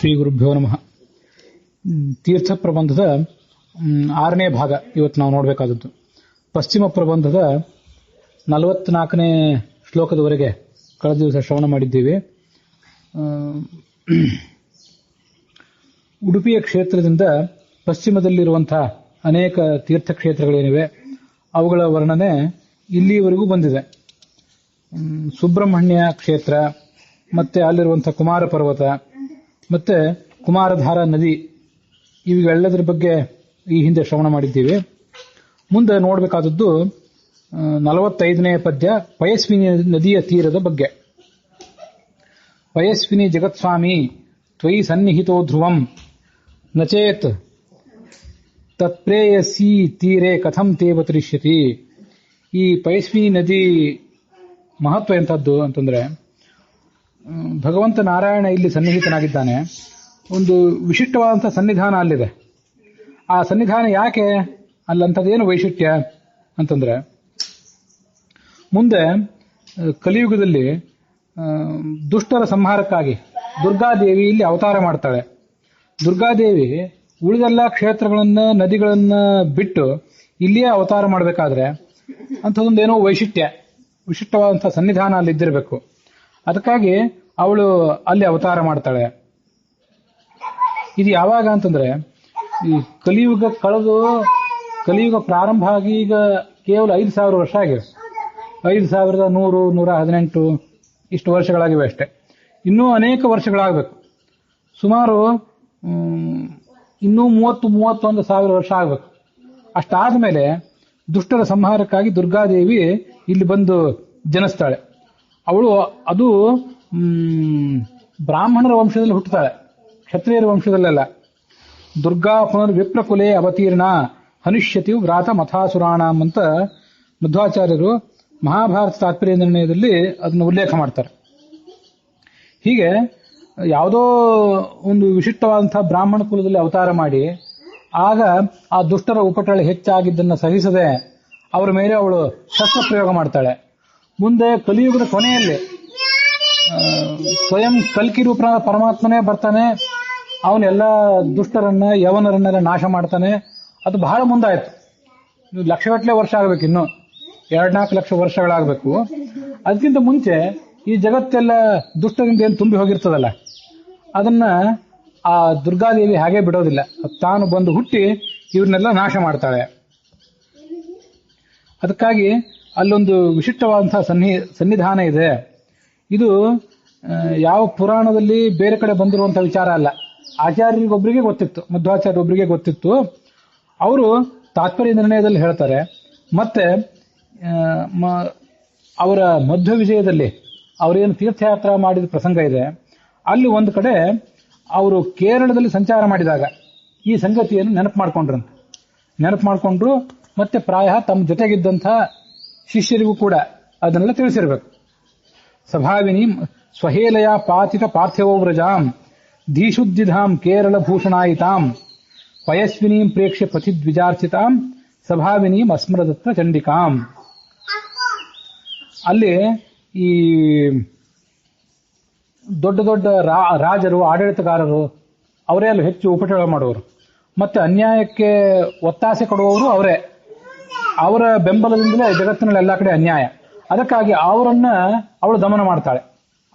ಶ್ರೀ ಗುರುಭ್ಯೋ ನಮಃ. ತೀರ್ಥ ಪ್ರಬಂಧದ 6ನೇ ಭಾಗ ಇವತ್ತು ನಾವು ನೋಡಬೇಕಾದದ್ದು. ಪಶ್ಚಿಮ ಪ್ರಬಂಧದ 44ನೇ ಶ್ಲೋಕದವರೆಗೆ ಕಳೆದ ದಿವಸ ಶ್ರವಣ ಮಾಡಿದ್ದೀವಿ. ಉಡುಪಿಯ ಕ್ಷೇತ್ರದಿಂದ ಪಶ್ಚಿಮದಲ್ಲಿರುವಂತಹ ಅನೇಕ ತೀರ್ಥಕ್ಷೇತ್ರಗಳೇನಿವೆ ಅವುಗಳ ವರ್ಣನೆ ಇಲ್ಲಿಯವರೆಗೂ ಬಂದಿದೆ. ಸುಬ್ರಹ್ಮಣ್ಯ ಕ್ಷೇತ್ರ, ಮತ್ತೆ ಅಲ್ಲಿರುವಂತಹ ಕುಮಾರ ಪರ್ವತ, ಮತ್ತೆ ಕುಮಾರಧಾರ ನದಿ, ಇವೆಲ್ಲದರ ಬಗ್ಗೆ ಈ ಹಿಂದೆ ಶ್ರವಣ ಮಾಡಿದ್ದೀವಿ. ಮುಂದೆ ನೋಡಬೇಕಾದದ್ದು 45ನೇ ಪದ್ಯ, ಪಯಸ್ವಿನಿ ನದಿಯ ತೀರದ ಬಗ್ಗೆ. ಪಯಸ್ವಿನಿ ಜಗತ್ಸ್ವಾಮಿ ತ್ವಯಿ ಸನ್ನಿಹಿತೋ ಧ್ರುವಂ ನಚೇತ್ ತತ್ಪ್ರೇಯಸಿ ತೀರೆ ಕಥಂ ತೇವ ತರಿಷ್ಯತಿ. ಈ ಪಯಸ್ವಿನಿ ನದಿ ಮಹತ್ವ ಎಂಥದ್ದು ಅಂತಂದ್ರೆ, ಭಗವಂತ ನಾರಾಯಣ ಇಲ್ಲಿ ಸನ್ನಿಹಿತನಾಗಿದ್ದಾನೆ. ಒಂದು ವಿಶಿಷ್ಟವಾದಂತಹ ಸನ್ನಿಧಾನ ಅಲ್ಲಿದೆ. ಆ ಸನ್ನಿಧಾನ ಯಾಕೆ ಅಲ್ಲಂಥದ್ದೇನು ವೈಶಿಷ್ಟ್ಯ ಅಂತಂದ್ರೆ, ಮುಂದೆ ಕಲಿಯುಗದಲ್ಲಿ ದುಷ್ಟರ ಸಂಹಾರಕ್ಕಾಗಿ ದುರ್ಗಾದೇವಿ ಇಲ್ಲಿ ಅವತಾರ ಮಾಡ್ತಾಳೆ. ದುರ್ಗಾದೇವಿ ಉಳಿದೆಲ್ಲ ಕ್ಷೇತ್ರಗಳನ್ನ ನದಿಗಳನ್ನ ಬಿಟ್ಟು ಇಲ್ಲಿಯೇ ಅವತಾರ ಮಾಡಬೇಕಾದ್ರೆ ಅಂಥದ್ದೊಂದೇನೋ ವಿಶಿಷ್ಟವಾದಂತಹ ಸನ್ನಿಧಾನ ಅಲ್ಲಿ ಇದ್ದಿರಬೇಕು. ಅದಕ್ಕಾಗಿ ಅವಳು ಅಲ್ಲಿ ಅವತಾರ ಮಾಡ್ತಾಳೆ. ಇದು ಯಾವಾಗ ಅಂತಂದ್ರೆ, ಈ ಕಲಿಯುಗ ಕಲಿಯುಗ ಪ್ರಾರಂಭ ಆಗಿ ಈಗ ಕೇವಲ 5,000 ವರ್ಷ ಆಗಿವೆ. 5,100, 118 ಇಷ್ಟು ವರ್ಷಗಳಾಗಿವೆ ಅಷ್ಟೇ. ಇನ್ನೂ ಅನೇಕ ವರ್ಷಗಳಾಗಬೇಕು. ಸುಮಾರು ಇನ್ನೂ 30-31,000 ವರ್ಷ ಆಗಬೇಕು. ಅಷ್ಟಾದ ಮೇಲೆ ದುಷ್ಟರ ಸಂಹಾರಕ್ಕಾಗಿ ದುರ್ಗಾದೇವಿ ಇಲ್ಲಿ ಬಂದು ಜನಿಸ್ತಾಳೆ. ಅವಳು ಅದು ಬ್ರಾಹ್ಮಣರ ವಂಶದಲ್ಲಿ ಹುಟ್ಟುತ್ತಾಳೆ, ಕ್ಷತ್ರಿಯರ ವಂಶದಲ್ಲೆಲ್ಲ. ದುರ್ಗಾ ಪುನರ್ ವಿಪ್ರಕುಲೆ ಅವತೀರ್ಣ ಹನುಷ್ಯತಿ ವ್ರಾತ ಮಥಾಸುರಾಣಂ ಅಂತ ಮಧ್ವಾಚಾರ್ಯರು ಮಹಾಭಾರತ ತಾತ್ಪರ್ಯ ನಿರ್ಣಯದಲ್ಲಿ ಅದನ್ನು ಉಲ್ಲೇಖ ಮಾಡ್ತಾರೆ. ಹೀಗೆ ಯಾವುದೋ ಒಂದು ವಿಶಿಷ್ಟವಾದಂತಹ ಬ್ರಾಹ್ಮಣ ಕುಲದಲ್ಲಿ ಅವತಾರ ಮಾಡಿ ಆಗ ಆ ದುಷ್ಟರ ಉಪಟಳ ಹೆಚ್ಚಾಗಿದ್ದನ್ನು ಸಹಿಸದೆ ಅವರ ಮೇಲೆ ಅವಳು ಶಸ್ತ್ರ ಪ್ರಯೋಗ ಮಾಡ್ತಾಳೆ. ಮುಂದೆ ಕಲಿಯುಗದ ಕೊನೆಯಲ್ಲಿ ಸ್ವಯಂ ಕಲ್ಕಿ ರೂಪನಾದ ಪರಮಾತ್ಮನೇ ಬರ್ತಾನೆ. ಅವನೆಲ್ಲ ದುಷ್ಟರನ್ನ ಯವನರನ್ನೆಲ್ಲ ನಾಶ ಮಾಡ್ತಾನೆ. ಅದು ಬಹಳ ಮುಂದಾಯ್ತು. ಲಕ್ಷಗಟ್ಟಲೆ ವರ್ಷ ಆಗ್ಬೇಕು, ಇನ್ನು 2-4 ಲಕ್ಷ ವರ್ಷಗಳಾಗಬೇಕು. ಅದಕ್ಕಿಂತ ಮುಂಚೆ ಈ ಜಗತ್ತೆಲ್ಲ ದುಷ್ಟರಿಂದ ಏನು ತುಂಬಿ ಹೋಗಿರ್ತದಲ್ಲ, ಅದನ್ನ ಆ ದುರ್ಗಾದೇವಿ ಹಾಗೆ ಬಿಡೋದಿಲ್ಲ. ತಾನು ಬಂದು ಹುಟ್ಟಿ ಇವ್ರನ್ನೆಲ್ಲ ನಾಶ ಮಾಡ್ತಾಳೆ. ಅದಕ್ಕಾಗಿ ಅಲ್ಲೊಂದು ವಿಶಿಷ್ಟವಾದಂತಹ ಸನ್ನಿಧಾನ ಇದೆ. ಇದು ಯಾವ ಪುರಾಣದಲ್ಲಿ ಬೇರೆ ಕಡೆ ಬಂದಿರುವಂತಹ ವಿಚಾರ ಅಲ್ಲ. ಆಚಾರ್ಯರಿಗೊಬ್ಬರಿಗೆ ಗೊತ್ತಿತ್ತು, ಮಧ್ವಾಚಾರ್ಯೊಬ್ಬರಿಗೆ ಗೊತ್ತಿತ್ತು. ಅವರು ತಾತ್ಪರ್ಯ ನಿರ್ಣಯದಲ್ಲಿ ಹೇಳ್ತಾರೆ. ಮತ್ತೆ ಅವರ ಮಧ್ವ ವಿಜಯದಲ್ಲಿ ಅವರೇನು ತೀರ್ಥಯಾತ್ರಾ ಮಾಡಿದ ಪ್ರಸಂಗ ಇದೆ. ಅಲ್ಲಿ ಒಂದು ಕಡೆ ಅವರು ಕೇರಳದಲ್ಲಿ ಸಂಚಾರ ಮಾಡಿದಾಗ ಈ ಸಂಗತಿಯನ್ನು ನೆನಪು ಮಾಡಿಕೊಂಡ್ರು. ಮತ್ತೆ ಪ್ರಾಯ ತಮ್ಮ ಜೊತೆಗಿದ್ದಂತಹ ಶಿಷ್ಯರಿಗೂ ಕೂಡ ಅದನ್ನೆಲ್ಲ ತಿಳಿಸಿರ್ಬೇಕು. ಸಭಾವಿನಿ ಸ್ವಹೇಲಯ ಪಾತಿತ ಪಾರ್ಥಿವೋ ವ್ರಜಾಂ ಧೀಶುದ್ಧಿಧಾಂ ಕೇರಳ ಭೂಷಣಾಯಿತಾಂ ಪಯಸ್ವಿನೀಂ ಪ್ರೇಕ್ಷ್ಯ ಪಥಿದ್ವಿಜಾರ್ಚಿತಾಂ ಸಭಾವಿನೀಂ ಅಸ್ಮರದತ್ತ ಚಂಡಿಕಾಂ. ಅಲ್ಲಿ ಈ ದೊಡ್ಡ ದೊಡ್ಡ ರಾಜರು, ಆಡಳಿತಗಾರರು ಅವರೇ ಅಲ್ಲಿ ಹೆಚ್ಚು ಉಪಟಳ ಮಾಡುವರು. ಮತ್ತೆ ಅನ್ಯಾಯಕ್ಕೆ ಒತ್ತಾಸೆ ಕೊಡುವವರು ಅವರೇ. ಅವರ ಬೆಂಬಲದಿಂದಲೇ ಜಗತ್ತಿನಲ್ಲಿ ಎಲ್ಲಾ ಕಡೆ ಅನ್ಯಾಯ. ಅದಕ್ಕಾಗಿ ಅವಳು ದಮನ ಮಾಡ್ತಾಳೆ.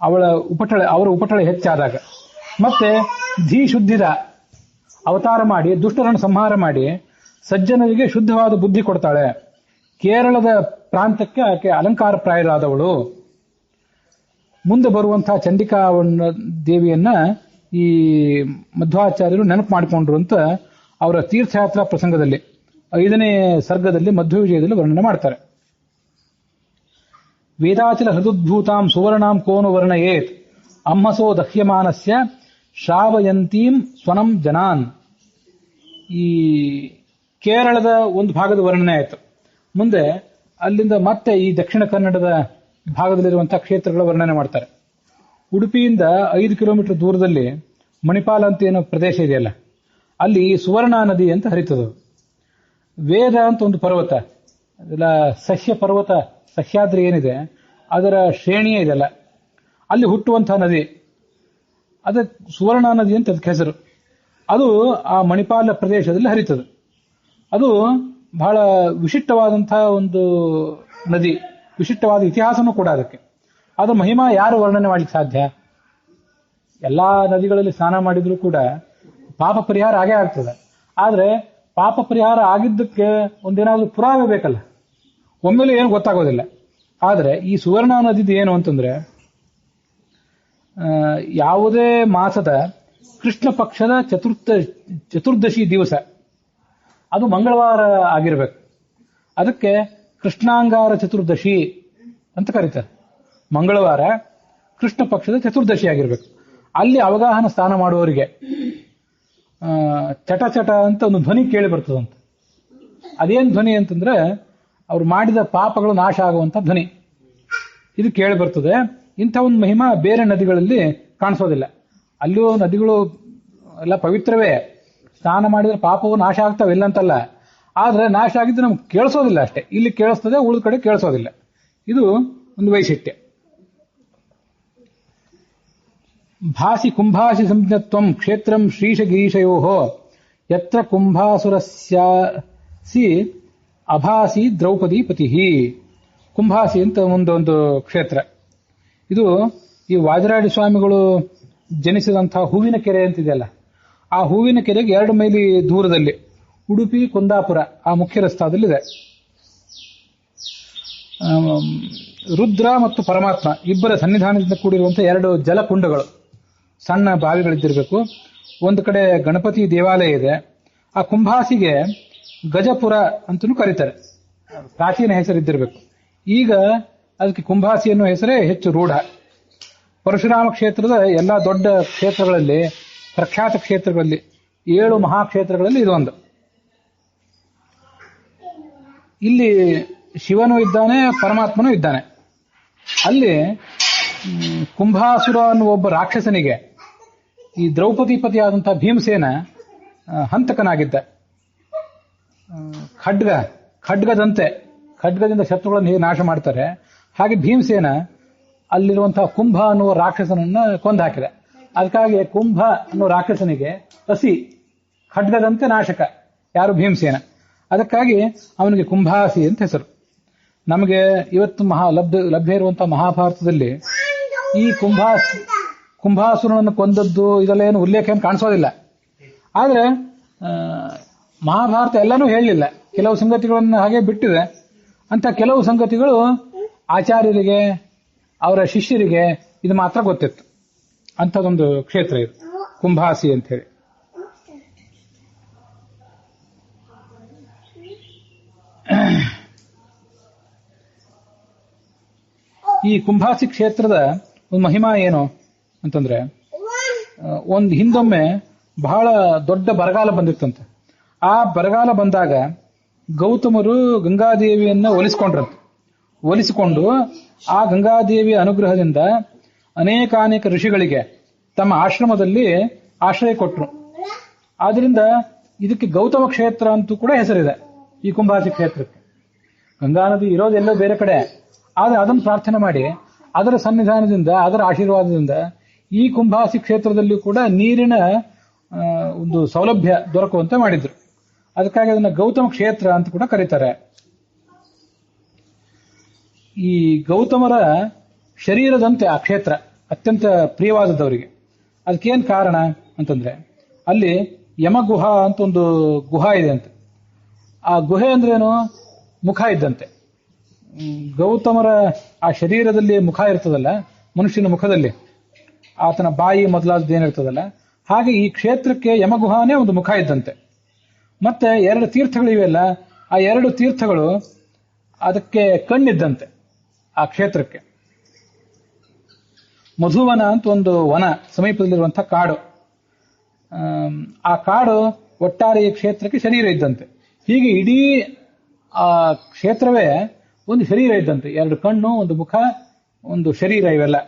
ಅವರ ಉಪಟಳ ಹೆಚ್ಚಾದಾಗ. ಮತ್ತೆ ಧೀಶುದ್ಧಿದ ಅವತಾರ ಮಾಡಿ ದುಷ್ಟರನ್ನು ಸಂಹಾರ ಮಾಡಿ ಸಜ್ಜನರಿಗೆ ಶುದ್ಧವಾದ ಬುದ್ಧಿ ಕೊಡ್ತಾಳೆ. ಕೇರಳದ ಪ್ರಾಂತಕ್ಕೆ ಆಕೆ ಅಲಂಕಾರ ಪ್ರಾಯರಾದವಳು. ಮುಂದೆ ಬರುವಂತಹ ಚಂಡಿಕಾ ದೇವಿಯನ್ನ ಈ ಮಧ್ವಾಚಾರ್ಯರು ನೆನಪು ಮಾಡಿಕೊಂಡ್ರು ಅಂತ ಅವರ ತೀರ್ಥಯಾತ್ರಾ ಪ್ರಸಂಗದಲ್ಲಿ 5ನೇ ಸರ್ಗದಲ್ಲಿ ಮಧ್ವ ವಿಜಯದಲ್ಲಿ ವರ್ಣನೆ ಮಾಡ್ತಾರೆ. ವೇದಾಚಲ ಹೃದುದ್ಭೂತಾಂ ಸುವರ್ಣಾಂ ಕೋನು ವರ್ಣಯೇತ್ ಅಮ್ಮಸೋ ದಹ್ಯಮಾನಸ್ಯ ಶ್ರಾವಯಂತೀಂ ಸ್ವನಂ ಜನಾನ್. ಈ ಕೇರಳದ ಒಂದು ಭಾಗದ ವರ್ಣನೆ ಆಯಿತು. ಮುಂದೆ ಅಲ್ಲಿಂದ ಮತ್ತೆ ಈ ದಕ್ಷಿಣ ಕನ್ನಡದ ಭಾಗದಲ್ಲಿರುವಂತಹ ಕ್ಷೇತ್ರಗಳ ವರ್ಣನೆ ಮಾಡ್ತಾರೆ. ಉಡುಪಿಯಿಂದ 5 ಕಿಲೋಮೀಟರ್ ದೂರದಲ್ಲಿ ಮಣಿಪಾಲ ಅಂತ ಏನೋ ಪ್ರದೇಶ ಇದೆಯಲ್ಲ, ಅಲ್ಲಿ ಸುವರ್ಣ ನದಿ ಅಂತ ಹರಿತದ. ವೇದ ಅಂತ ಒಂದು ಪರ್ವತ, ಅದೆಲ್ಲ ಸಹ್ಯ ಪರ್ವತ, ಸಹ್ಯಾದ್ರಿ ಏನಿದೆ ಅದರ ಶ್ರೇಣಿಯೇ ಇದೆಲ್ಲ. ಅಲ್ಲಿ ಹುಟ್ಟುವಂತಹ ನದಿ. ಅದ ಸುವರ್ಣ ನದಿ ಅಂತ ಅದಕ್ಕೆ ಹೆಸರು. ಅದು ಆ ಮಣಿಪಾಲ ಪ್ರದೇಶದಲ್ಲಿ ಹರಿತದೆ. ಅದು ಬಹಳ ವಿಶಿಷ್ಟವಾದಂತಹ ಒಂದು ನದಿ, ವಿಶಿಷ್ಟವಾದ ಇತಿಹಾಸನೂ ಕೂಡ ಅದಕ್ಕೆ. ಅದರ ಮಹಿಮಾ ಯಾರು ವರ್ಣನೆ ಮಾಡ್ಲಿಕ್ಕೆ ಸಾಧ್ಯ? ಎಲ್ಲಾ ನದಿಗಳಲ್ಲಿ ಸ್ನಾನ ಮಾಡಿದ್ರೂ ಕೂಡ ಪಾಪ ಪರಿಹಾರ ಆಗೇ ಆಗ್ತದೆ. ಆದ್ರೆ ಪಾಪ ಪರಿಹಾರ ಆಗಿದ್ದಕ್ಕೆ ಒಂದೇನಾದ್ರೂ ಪುರಾವೆ ಬೇಕಲ್ಲ, ಒಮ್ಮೆಲೆ ಏನು ಗೊತ್ತಾಗೋದಿಲ್ಲ. ಆದ್ರೆ ಈ ಸುವರ್ಣ ನದಿದು ಏನು ಅಂತಂದ್ರೆ, ಯಾವುದೇ ಮಾಸದ ಕೃಷ್ಣ ಪಕ್ಷದ ಚತುರ್ದಶಿ ದಿವಸ, ಅದು ಮಂಗಳವಾರ ಆಗಿರ್ಬೇಕು. ಅದಕ್ಕೆ ಕೃಷ್ಣಾಂಗಾರ ಚತುರ್ದಶಿ ಅಂತ ಕರೀತಾರೆ. ಮಂಗಳವಾರ ಕೃಷ್ಣ ಪಕ್ಷದ ಚತುರ್ದಶಿ ಆಗಿರ್ಬೇಕು. ಅಲ್ಲಿ ಅವಗಾಹನ ಸ್ನಾನ ಮಾಡುವವರಿಗೆ ಚಟ ಚಟ ಅಂತ ಒಂದು ಧ್ವನಿ ಕೇಳಿ ಬರ್ತದಂತ. ಅದೇನ್ ಧ್ವನಿ ಅಂತಂದ್ರೆ, ಅವ್ರು ಮಾಡಿದ ಪಾಪಗಳು ನಾಶ ಆಗುವಂತ ಧ್ವನಿ ಇದು ಕೇಳಿ ಬರ್ತದೆ. ಇಂಥ ಒಂದು ಮಹಿಮಾ ಬೇರೆ ನದಿಗಳಲ್ಲಿ ಕಾಣಿಸೋದಿಲ್ಲ. ಅಲ್ಲೂ ನದಿಗಳು ಎಲ್ಲ ಪವಿತ್ರವೇ, ಸ್ನಾನ ಮಾಡಿದ್ರೆ ಪಾಪವು ನಾಶ ಆಗ್ತಾವೆ ಇಲ್ಲ ಅಂತಲ್ಲ. ಆದ್ರೆ ನಾಶ ಆಗಿದ್ದು ನಮ್ಗೆ ಕೇಳಿಸೋದಿಲ್ಲ ಅಷ್ಟೇ. ಇಲ್ಲಿ ಕೇಳಿಸ್ತದೆ, ಉಳಿದ ಕಡೆ ಕೇಳಿಸೋದಿಲ್ಲ. ಇದು ಒಂದು ವೈಶಿಷ್ಟ್ಯ. ಭಾಸಿ ಕುಂಭಾಸಿ ಸಂಜ್ಞತ್ವಂ ಕ್ಷೇತ್ರಂ ಶ್ರೀಶಗಿರೀಶಯೋ ಯತ್ರ ಕುಂಭಾಸುರಸ್ಯಾಸಿ ಅಭಾಸಿ ದ್ರೌಪದಿ ಪತಿ. ಕುಂಭಾಸಿ ಅಂತ ಒಂದೊಂದು ಕ್ಷೇತ್ರ. ಇದು ಈ ವಾಜರಾಜ ಸ್ವಾಮಿಗಳು ಜನಿಸಿದಂತಹ ಹೂವಿನ ಕೆರೆ ಅಂತಿದೆಯಲ್ಲ, ಆ ಹೂವಿನ ಕೆರೆಗೆ 2 ಮೈಲಿ ದೂರದಲ್ಲಿ ಉಡುಪಿ ಕುಂದಾಪುರ ಆ ಮುಖ್ಯ ರಸ್ತಾದಲ್ಲಿದೆ. ರುದ್ರ ಮತ್ತು ಪರಮಾತ್ಮ ಇಬ್ಬರ ಸನ್ನಿಧಾನದಿಂದ ಕೂಡಿರುವಂತಹ 2 ಜಲಕುಂಡಗಳು, ಸಣ್ಣ ಬಾವಿಗಳಿದ್ದಿರಬೇಕು. ಒಂದು ಕಡೆ ಗಣಪತಿ ದೇವಾಲಯ ಇದೆ. ಆ ಕುಂಭಾಸಿಗೆ ಗಜಪುರ ಅಂತಲೂ ಕರೀತಾರೆ, ಪ್ರಾಚೀನ ಹೆಸರಿದ್ದಿರಬೇಕು. ಈಗ ಅದಕ್ಕೆ ಕುಂಭಾಸಿ ಅನ್ನೋ ಹೆಸರೇ ಹೆಚ್ಚು ರೂಢ. ಪರಶುರಾಮ ಕ್ಷೇತ್ರದ ಎಲ್ಲಾ ದೊಡ್ಡ ಕ್ಷೇತ್ರಗಳಲ್ಲಿ, ಪ್ರಖ್ಯಾತ ಕ್ಷೇತ್ರಗಳಲ್ಲಿ, 7 ಮಹಾಕ್ಷೇತ್ರಗಳಲ್ಲಿ ಇದೊಂದು. ಇಲ್ಲಿ ಶಿವನು ಇದ್ದಾನೆ, ಪರಮಾತ್ಮನೂ ಇದ್ದಾನೆ. ಅಲ್ಲಿ ಕುಂಭಾಸುರ ಅನ್ನುವ ಒಬ್ಬ ರಾಕ್ಷಸನಿಗೆ ಈ ದ್ರೌಪದಿಪತಿ ಆದಂತಹ ಭೀಮಸೇನ ಹಂತಕನಾಗಿದ್ದ. ಖಡ್ಗದಿಂದ ಶತ್ರುಗಳನ್ನು ಹೇಗೆ ನಾಶ ಮಾಡ್ತಾರೆ, ಹಾಗೆ ಭೀಮಸೇನ ಅಲ್ಲಿರುವಂತಹ ಕುಂಭ ಅನ್ನುವ ರಾಕ್ಷಸನನ್ನ ಕೊಂದು ಹಾಕಿದ. ಅದಕ್ಕಾಗಿ ಕುಂಭ ಅನ್ನೋ ರಾಕ್ಷಸನಿಗೆ ಹಸಿ ಖಡ್ಗದಂತೆ ನಾಶಕ ಯಾರು? ಭೀಮಸೇನ. ಅದಕ್ಕಾಗಿ ಅವನಿಗೆ ಕುಂಭಾಸಿ ಅಂತ ಹೆಸರು. ನಮಗೆ ಇವತ್ತು ಲಭ್ಯ ಇರುವಂತಹ ಮಹಾಭಾರತದಲ್ಲಿ ಈ ಕುಂಭಾಸುರನನ್ನು ಕೊಂದದ್ದು ಇದೆಲ್ಲ ಏನು ಉಲ್ಲೇಖ ಏನು ಕಾಣಿಸೋದಿಲ್ಲ. ಆದ್ರೆ ಮಹಾಭಾರತ ಎಲ್ಲಾನು ಹೇಳಲಿಲ್ಲ, ಕೆಲವು ಸಂಗತಿಗಳನ್ನು ಹಾಗೆ ಬಿಟ್ಟಿದೆ. ಅಂತ ಕೆಲವು ಸಂಗತಿಗಳು ಆಚಾರ್ಯರಿಗೆ, ಅವರ ಶಿಷ್ಯರಿಗೆ ಇದು ಮಾತ್ರ ಗೊತ್ತಿತ್ತು. ಅಂಥದ್ದೊಂದು ಕ್ಷೇತ್ರ ಇದು ಕುಂಭಾಸಿ ಅಂತ ಹೇಳಿ. ಈ ಕುಂಭಾಸಿ ಕ್ಷೇತ್ರದ ಒಂದು ಮಹಿಮಾ ಏನು ಅಂತಂದ್ರೆ, ಒಂದು ಹಿಂದೊಮ್ಮೆ ಬಹಳ ದೊಡ್ಡ ಬರಗಾಲ ಬಂದಿತ್ತಂತೆ. ಆ ಬರಗಾಲ ಬಂದಾಗ ಗೌತಮರು ಗಂಗಾದೇವಿಯನ್ನ ಒಲಿಸಿಕೊಂಡು ಆ ಗಂಗಾದೇವಿಯ ಅನುಗ್ರಹದಿಂದ ಅನೇಕಾನೇಕ ಋಷಿಗಳಿಗೆ ತಮ್ಮ ಆಶ್ರಮದಲ್ಲಿ ಆಶ್ರಯ ಕೊಟ್ಟರು. ಆದ್ರಿಂದ ಇದಕ್ಕೆ ಗೌತಮ ಕ್ಷೇತ್ರ ಅಂತೂ ಕೂಡ ಹೆಸರಿದೆ ಈ ಕುಂಭಾಸಿ ಕ್ಷೇತ್ರಕ್ಕೆ. ಗಂಗಾ ನದಿ ಇರೋದೆಲ್ಲೋ ಬೇರೆ ಕಡೆ, ಆದ್ರೆ ಅದನ್ನು ಪ್ರಾರ್ಥನೆ ಮಾಡಿ ಅದರ ಸನ್ನಿಧಾನದಿಂದ, ಅದರ ಆಶೀರ್ವಾದದಿಂದ ಈ ಕುಂಭಾಸಿ ಕ್ಷೇತ್ರದಲ್ಲಿ ಕೂಡ ನೀರಿನ ಒಂದು ಸೌಲಭ್ಯ ದೊರಕುವಂತೆ ಮಾಡಿದ್ರು. ಅದಕ್ಕಾಗಿ ಅದನ್ನ ಗೌತಮ ಕ್ಷೇತ್ರ ಅಂತ ಕೂಡ ಕರೀತಾರೆ. ಈ ಗೌತಮರ ಶರೀರದಂತೆ ಆ ಕ್ಷೇತ್ರ ಅತ್ಯಂತ ಪ್ರಿಯವಾದದ್ದವರಿಗೆ. ಅದಕ್ಕೇನ್ ಕಾರಣ ಅಂತಂದ್ರೆ, ಅಲ್ಲಿ ಯಮಗುಹಾ ಅಂತ ಒಂದು ಗುಹಾ ಇದೆ ಅಂತ. ಆ ಗುಹೆ ಅಂದ್ರೇನು? ಮುಖ ಇದ್ದಂತೆ. ಗೌತಮರ ಆ ಶರೀರದಲ್ಲಿ ಮುಖ ಇರ್ತದಲ್ಲ, ಮನುಷ್ಯನ ಮುಖದಲ್ಲಿ ಆತನ ಬಾಯಿ ಮೊದಲಾದದ್ದು ಏನಿರ್ತದಲ್ಲ, ಹಾಗೆ ಈ ಕ್ಷೇತ್ರಕ್ಕೆ ಯಮಗುಹಾನೇ ಒಂದು ಮುಖ ಇದ್ದಂತೆ. ಮತ್ತೆ 2 ತೀರ್ಥಗಳಿವೆಯಲ್ಲ, ಆ 2 ತೀರ್ಥಗಳು ಅದಕ್ಕೆ ಕಣ್ಣಿದ್ದಂತೆ ಆ ಕ್ಷೇತ್ರಕ್ಕೆ. ಮಧುವನ ಅಂತ ಒಂದು ವನ ಸಮೀಪದಲ್ಲಿರುವಂತಹ ಕಾಡು, ಆ ಕಾಡು ಒಟ್ಟಾರೆ ಈ ಕ್ಷೇತ್ರಕ್ಕೆ ಶರೀರ ಇದ್ದಂತೆ. ಹೀಗೆ ಇಡೀ ಆ ಕ್ಷೇತ್ರವೇ ಒಂದು ಶರೀರ ಇದ್ದಂತೆ. 2 ಕಣ್ಣು, ಒಂದು ಮುಖ, ಒಂದು ಶರೀರ, ಇವೆಲ್ಲ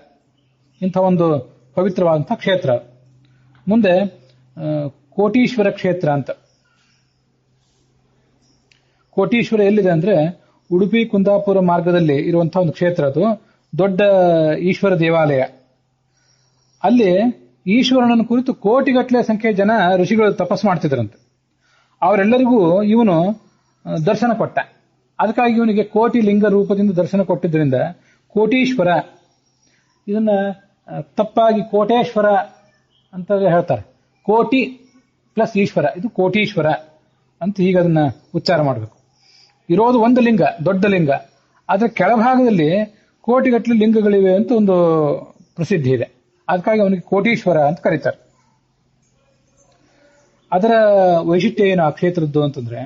ಇಂಥ ಒಂದು ಪವಿತ್ರವಾದಂತಹ ಕ್ಷೇತ್ರ. ಮುಂದೆ ಕೋಟೀಶ್ವರ ಕ್ಷೇತ್ರ ಅಂತ. ಕೋಟೀಶ್ವರ ಎಲ್ಲಿದೆ ಅಂದ್ರೆ, ಉಡುಪಿ ಕುಂದಾಪುರ ಮಾರ್ಗದಲ್ಲಿ ಇರುವಂತಹ ಒಂದು ಕ್ಷೇತ್ರ. ಅದು ದೊಡ್ಡ ಈಶ್ವರ ದೇವಾಲಯ. ಅಲ್ಲಿ ಈಶ್ವರನನ್ನು ಕುರಿತು ಕೋಟಿಗಟ್ಟಲೆ ಸಂಖ್ಯೆಯ ಜನ ಋಷಿಗಳು ತಪಸ್ಸು ಮಾಡ್ತಿದ್ರಂತೆ. ಅವರೆಲ್ಲರಿಗೂ ಇವನು ದರ್ಶನ ಕೊಟ್ಟ. ಅದಕ್ಕಾಗಿ ಇವನಿಗೆ ಕೋಟಿ ಲಿಂಗ ರೂಪದಿಂದ ದರ್ಶನ ಕೊಟ್ಟಿದ್ದರಿಂದ ಕೋಟೀಶ್ವರ, ಇದನ್ನ ತಪ್ಪಾಗಿ ಕೋಟೇಶ್ವರ ಅಂತ ಹೇಳ್ತಾರೆ. ಕೋಟಿ ಪ್ಲಸ್ ಈಶ್ವರ, ಇದು ಕೋಟೀಶ್ವರ ಅಂತ ಹೀಗೆ ಅದನ್ನ ಉಚ್ಚಾರ ಮಾಡಬೇಕು. ಇರೋದು ಒಂದು ಲಿಂಗ, ದೊಡ್ಡ ಲಿಂಗ, ಅದರ ಕೆಳಭಾಗದಲ್ಲಿ ಕೋಟಿಗಟ್ಟಲೆ ಲಿಂಗಗಳಿವೆ ಅಂತ ಒಂದು ಪ್ರಸಿದ್ಧಿ ಇದೆ. ಅದಕ್ಕಾಗಿ ಅವನಿಗೆ ಕೋಟೀಶ್ವರ ಅಂತ ಕರೀತಾರೆ. ಅದರ ವೈಶಿಷ್ಟ್ಯ ಏನು ಆ ಕ್ಷೇತ್ರದ್ದು ಅಂತಂದ್ರೆ,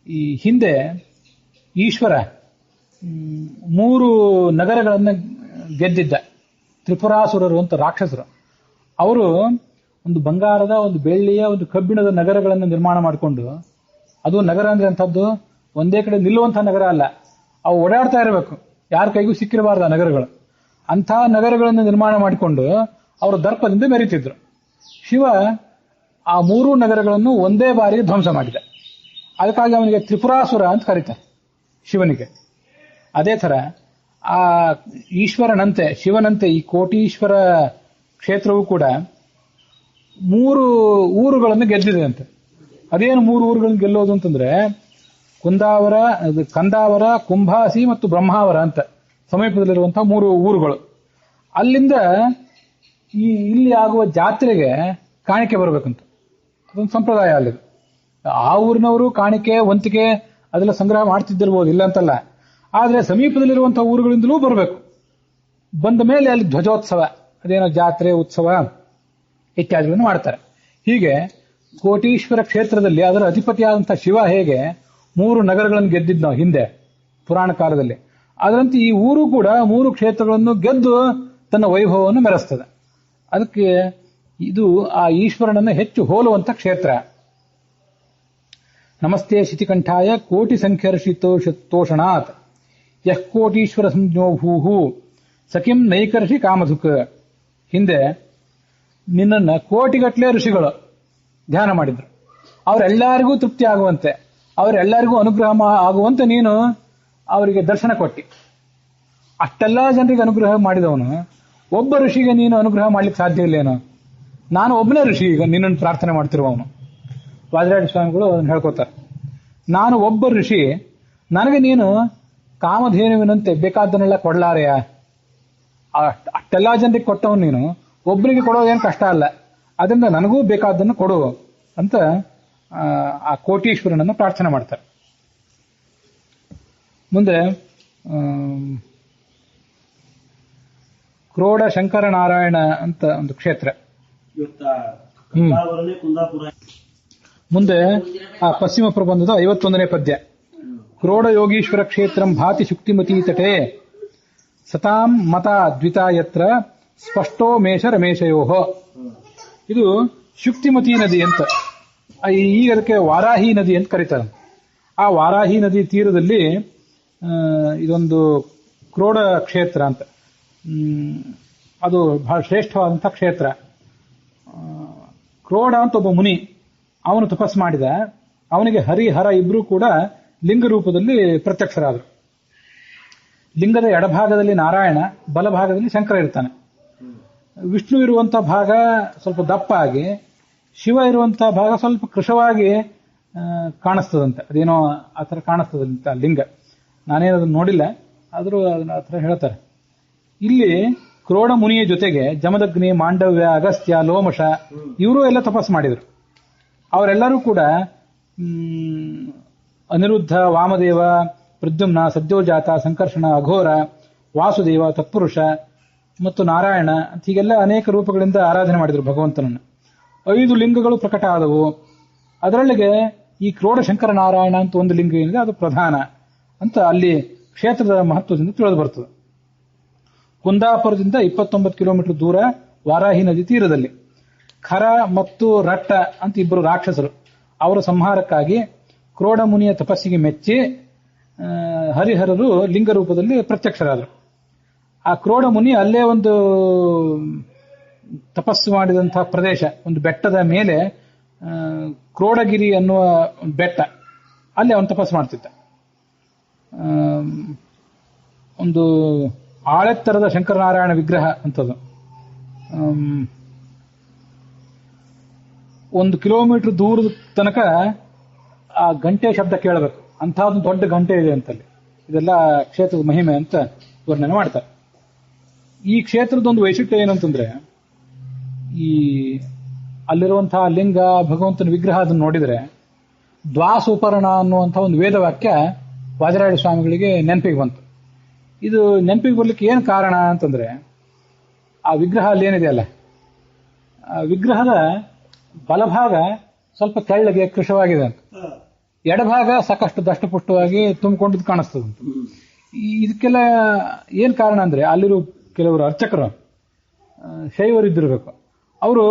ಈ ಹಿಂದೆ ಈಶ್ವರ 3 ನಗರಗಳನ್ನು ಗೆದ್ದಿದ್ದ. ತ್ರಿಪುರಾಸುರರು ಅಂತ ರಾಕ್ಷಸರು. ಅವರು ಒಂದು ಬಂಗಾರದ, ಒಂದು ಬೆಳ್ಳಿಯ, ಒಂದು ಕಬ್ಬಿಣದ ನಗರಗಳನ್ನು ನಿರ್ಮಾಣ ಮಾಡಿಕೊಂಡು, ಅದು ನಗರ ಅಂದ್ರೆ ಅಂಥದ್ದು ಒಂದೇ ಕಡೆ ನಿಲ್ಲುವಂತಹ ನಗರ ಅಲ್ಲ, ಅವು ಓಡಾಡ್ತಾ ಇರಬೇಕು, ಯಾರ ಕೈಗೂ ಸಿಕ್ಕಿರಬಾರ್ದು ಆ ನಗರಗಳು. ಅಂತಹ ನಗರಗಳನ್ನು ನಿರ್ಮಾಣ ಮಾಡಿಕೊಂಡು ಅವರು ದರ್ಪದಿಂದ ಮೆರೀತಿದ್ರು. ಶಿವ ಆ 3 ನಗರಗಳನ್ನು ಒಂದೇ ಬಾರಿಗೆ ಧ್ವಂಸ ಮಾಡಿದ. ಅದಕ್ಕಾಗಿ ಅವನಿಗೆ ತ್ರಿಪುರಾಸುರ ಅಂತ ಕರೀತಾರೆ ಶಿವನಿಗೆ. ಅದೇ ತರ ಆ ಈಶ್ವರನಂತೆ, ಶಿವನಂತೆ ಈ ಕೋಟೀಶ್ವರ ಕ್ಷೇತ್ರವೂ ಕೂಡ 3 ಊರುಗಳನ್ನು ಗೆದ್ದಿದೆ ಅಂತೆ. ಅದೇನು 3 ಊರುಗಳನ್ನು ಗೆಲ್ಲೋದು ಅಂತಂದ್ರೆ, ಕಂದಾವರ, ಕುಂಭಾಸಿ ಮತ್ತು ಬ್ರಹ್ಮಾವರ ಅಂತ ಸಮೀಪದಲ್ಲಿರುವಂತಹ 3 ಊರುಗಳು. ಅಲ್ಲಿಂದ ಇಲ್ಲಿ ಆಗುವ ಜಾತ್ರೆಗೆ ಕಾಣಿಕೆ ಬರಬೇಕಂತ ಅದೊಂದು ಸಂಪ್ರದಾಯ ಅಲ್ಲಿ. ಆ ಊರಿನವರು ಕಾಣಿಕೆ, ವಂತಿಕೆ ಅದೆಲ್ಲ ಸಂಗ್ರಹ ಮಾಡ್ತಿದ್ದಿರ್ಬೋದು, ಇಲ್ಲ ಅಂತಲ್ಲ. ಆದ್ರೆ ಸಮೀಪದಲ್ಲಿರುವಂತಹ ಊರುಗಳಿಂದಲೂ ಬರಬೇಕು. ಬಂದ ಮೇಲೆ ಅಲ್ಲಿ ಧ್ವಜೋತ್ಸವ, ಅದೇನೋ ಜಾತ್ರೆ, ಉತ್ಸವ ಇತ್ಯಾದಿಗಳನ್ನು ಮಾಡ್ತಾರೆ. ಹೀಗೆ ಕೋಟೀಶ್ವರ ಕ್ಷೇತ್ರದಲ್ಲಿ ಅದರ ಅಧಿಪತಿಯಾದಂತಹ ಶಿವ ಹೇಗೆ 3 ನಗರಗಳನ್ನು ಗೆದ್ದಿದ್ ನಾವು ಹಿಂದೆ ಪುರಾಣ ಕಾಲದಲ್ಲಿ, ಅದರಂತೆ ಈ ಊರು ಕೂಡ 3 ಕ್ಷೇತ್ರಗಳನ್ನು ಗೆದ್ದು ತನ್ನ ವೈಭವವನ್ನು ಮೆರೆಸ್ತದೆ. ಅದಕ್ಕೆ ಇದು ಆ ಈಶ್ವರನನ್ನು ಹೆಚ್ಚು ಹೋಲುವಂತ ಕ್ಷೇತ್ರ. ನಮಸ್ತೆ ಶಿತಿಕಂಠಾಯ ಕೋಟಿ ಸಂಖ್ಯರ್ಷಿತೋಷಣಾತ್ ಯಃ ಕೋಟೀಶ್ವರ ಸಂಜ್ಞೋ ಭೂಹು ಸಖಿಂ ನೈಕರ್ಷಿ ಕಾಮಧುಕ್. ಹಿಂದೆ ನಿನ್ನನ್ನು ಕೋಟಿಗಟ್ಟಲೆ ಋಷಿಗಳು ಧ್ಯಾನ ಮಾಡಿದ್ರು. ಅವರೆಲ್ಲರಿಗೂ ತೃಪ್ತಿ ಆಗುವಂತೆ, ಅವರೆಲ್ಲರಿಗೂ ಅನುಗ್ರಹ ಆಗುವಂತೆ ನೀನು ಅವರಿಗೆ ದರ್ಶನ ಕೊಟ್ಟಿ. ಅಷ್ಟೆಲ್ಲ ಜನರಿಗೆ ಅನುಗ್ರಹ ಮಾಡಿದವನು ಒಬ್ಬ ಋಷಿಗೆ ನೀನು ಅನುಗ್ರಹ ಮಾಡ್ಲಿಕ್ಕೆ ಸಾಧ್ಯ ಇಲ್ಲೇನೋ? ನಾನು ಒಬ್ಬನೇ ಋಷಿ ಈಗ ನಿನ್ನನ್ನು ಪ್ರಾರ್ಥನೆ ಮಾಡ್ತಿರುವವನು. ವಾದಿರಾಜ ಸ್ವಾಮಿಗಳು ಅದನ್ನು ಹೇಳ್ಕೊತಾರೆ. ನಾನು ಒಬ್ಬ ಋಷಿ, ನನಗೆ ನೀನು ಕಾಮಧೇನುವಿನಂತೆ ಬೇಕಾದ್ದನ್ನೆಲ್ಲ ಕೊಡ್ಲಾರೆಯ? ಅಷ್ಟೆಲ್ಲಾ ಜನರಿಗೆ ಕೊಟ್ಟವನು ನೀನು, ಒಬ್ಬರಿಗೆ ಕೊಡೋದೇನು ಕಷ್ಟ ಅಲ್ಲ, ಅದರಿಂದ ನನಗೂ ಬೇಕಾದ್ದನ್ನು ಕೊಡು ಅಂತ ಆ ಕೋಟೀಶ್ವರನನ್ನು ಪ್ರಾರ್ಥನೆ ಮಾಡ್ತಾರೆ. ಮುಂದೆ ಕ್ರೋಡ ಶಂಕರ ನಾರಾಯಣ ಅಂತ ಒಂದು ಕ್ಷೇತ್ರ. ಮುಂದೆ ಆ ಪಶ್ಚಿಮ ಪ್ರಬಂಧದ 51ನೇ ಪದ್ಯ. ಕ್ರೋಡ ಯೋಗೀಶ್ವರ ಕ್ಷೇತ್ರಂ ಭಾತಿ ಶುಕ್ತಿಮತಿ ತಟೆ ಸತಾಂ ಮತ ದ್ವಿತಾಯತ್ರ ಸ್ಪಷ್ಟೋ ಮೇಷ ರಮೇಶಯೋಹೋ. ಇದು ಶುಕ್ತಿಮತಿ ನದಿ ಅಂತ, ಈಗ ಅದಕ್ಕೆ ವಾರಾಹಿ ನದಿ ಅಂತ ಕರೀತಾರೆ. ಆ ವಾರಾಹಿ ನದಿ ತೀರದಲ್ಲಿ ಇದೊಂದು ಕ್ರೋಡ ಕ್ಷೇತ್ರ ಅಂತ, ಅದು ಬಹಳ ಶ್ರೇಷ್ಠವಾದಂಥ ಕ್ಷೇತ್ರ. ಕ್ರೋಡ ಅಂತ ಒಬ್ಬ ಮುನಿ, ಅವನು ತಪಸ್ಸು ಮಾಡಿದ. ಅವನಿಗೆ ಹರಿಹರ ಇಬ್ರು ಕೂಡ ಲಿಂಗ ರೂಪದಲ್ಲಿ ಪ್ರತ್ಯಕ್ಷರಾದರು. ಲಿಂಗದ ಎಡಭಾಗದಲ್ಲಿ ನಾರಾಯಣ, ಬಲಭಾಗದಲ್ಲಿ ಶಂಕರ ಇರ್ತಾನೆ. ವಿಷ್ಣು ಇರುವಂತಹ ಭಾಗ ಸ್ವಲ್ಪ ದಪ್ಪ ಆಗಿ, ಶಿವ ಇರುವಂತಹ ಭಾಗ ಸ್ವಲ್ಪ ಕೃಶವಾಗಿ ಕಾಣಿಸ್ತದಂತೆ. ಅದೇನೋ ಆ ಥರ ಕಾಣಿಸ್ತದಂತ ಲಿಂಗ. ನಾನೇನದನ್ನು ನೋಡಿಲ್ಲ, ಆದರೂ ಅದನ್ನ ಆ ಥರ ಹೇಳ್ತಾರೆ. ಇಲ್ಲಿ ಕ್ರೋಡ ಮುನಿಯ ಜೊತೆಗೆ ಜಮದಗ್ನಿ, ಮಾಂಡವ್ಯ, ಅಗಸ್ತ್ಯ, ಲೋಮಶ ಇವರು ಎಲ್ಲ ತಪಸ್ಸು ಮಾಡಿದರು. ಅವರೆಲ್ಲರೂ ಕೂಡ ಅನಿರುದ್ಧ, ವಾಮದೇವ, ಪ್ರದ್ಯುಮ್ನ, ಸದ್ಯೋಜಾತ, ಸಂಕರ್ಷಣ, ಅಘೋರ, ವಾಸುದೇವ, ತತ್ಪುರುಷ ಮತ್ತು ನಾರಾಯಣ ಅಂತ ಹೀಗೆಲ್ಲ ಅನೇಕ ರೂಪಗಳಿಂದ ಆರಾಧನೆ ಮಾಡಿದರು ಭಗವಂತನನ್ನು. 5 ಲಿಂಗಗಳು ಪ್ರಕಟ ಆದವು. ಅದರೊಳಗೆ ಈ ಕ್ರೋಡ ಶಂಕರ ನಾರಾಯಣ ಅಂತ ಒಂದು ಲಿಂಗ ಏನಿದೆ ಅದು ಪ್ರಧಾನ ಅಂತ ಅಲ್ಲಿ ಕ್ಷೇತ್ರದ ಮಹತ್ವದಿಂದ ತಿಳಿದು ಬರ್ತದೆ. ಕುಂದಾಪುರದಿಂದ 29 ಕಿಲೋಮೀಟರ್ ದೂರ ವಾರಾಹಿ ನದಿ ತೀರದಲ್ಲಿ ಖರ ಮತ್ತು ರಟ್ಟ ಅಂತ ಇಬ್ಬರು ರಾಕ್ಷಸರು, ಅವರ ಸಂಹಾರಕ್ಕಾಗಿ ಕ್ರೋಡ ಮುನಿಯ ತಪಸ್ಸಿಗೆ ಮೆಚ್ಚಿ ಹರಿಹರರು ಲಿಂಗ ರೂಪದಲ್ಲಿ ಪ್ರತ್ಯಕ್ಷರಾದರು. ಆ ಕ್ರೋಡ ಮುನಿ ಅಲ್ಲೇ ಒಂದು ತಪಸ್ಸು ಮಾಡಿದಂತಹ ಪ್ರದೇಶ, ಒಂದು ಬೆಟ್ಟದ ಮೇಲೆ ಕ್ರೋಡಗಿರಿ ಅನ್ನುವ ಬೆಟ್ಟ, ಅಲ್ಲಿ ಅವನು ತಪಸ್ಸು ಮಾಡ್ತಿದ್ದ. ಒಂದು ಆಳೆತ್ತರದ ಶಂಕರನಾರಾಯಣ ವಿಗ್ರಹ ಅಂತದ್ದು. 1 ಕಿಲೋಮೀಟರ್ ದೂರದ ತನಕ ಆ ಗಂಟೆ ಶಬ್ದ ಕೇಳಬೇಕು. ಅಂಥದ್ದು ದೊಡ್ಡ ಗಂಟೆ ಇದೆ ಅಂತಲ್ಲಿ. ಇದೆಲ್ಲ ಕ್ಷೇತ್ರದ ಮಹಿಮೆ ಅಂತ ವರ್ಣನೆ ಮಾಡ್ತಾರೆ. ಈ ಕ್ಷೇತ್ರದೊಂದು ವೈಶಿಷ್ಟ್ಯ ಏನಂತಂದ್ರೆ, ಈ ಅಲ್ಲಿರುವಂತಹ ಲಿಂಗ, ಭಗವಂತನ ವಿಗ್ರಹ ಅದನ್ನು ನೋಡಿದರೆ ದ್ವಾಸುಪರ್ಣ ಅನ್ನುವಂಥ ಒಂದು ವೇದವಾಕ್ಯ ವಾದಿರಾಜ ಸ್ವಾಮಿಗಳಿಗೆ ನೆನಪಿಗೆ ಬಂತು. ಇದು ನೆನಪಿಗೆ ಬರ್ಲಿಕ್ಕೆ ಏನು ಕಾರಣ ಅಂತಂದ್ರೆ, ಆ ವಿಗ್ರಹ ಅಲ್ಲಿ ಏನಿದೆಯಲ್ಲ, ಆ ವಿಗ್ರಹದ ಬಲಭಾಗ ಸ್ವಲ್ಪ ತೆಳ್ಳಗೆ ಕೃಶವಾಗಿದೆ ಅಂತ, ಎಡಭಾಗ ಸಾಕಷ್ಟು ದಷ್ಟಪುಷ್ಟವಾಗಿ ತುಂಬಿಕೊಂಡಿದ್ದು ಕಾಣಿಸ್ತದಂತ. ಇದಕ್ಕೆಲ್ಲ ಏನ್ ಕಾರಣ ಅಂದ್ರೆ, ಅಲ್ಲಿರೋ ಕೆಲವರು ಅರ್ಚಕರು ಶೈವರಿದ್ದಿರಬೇಕು. ಅವರು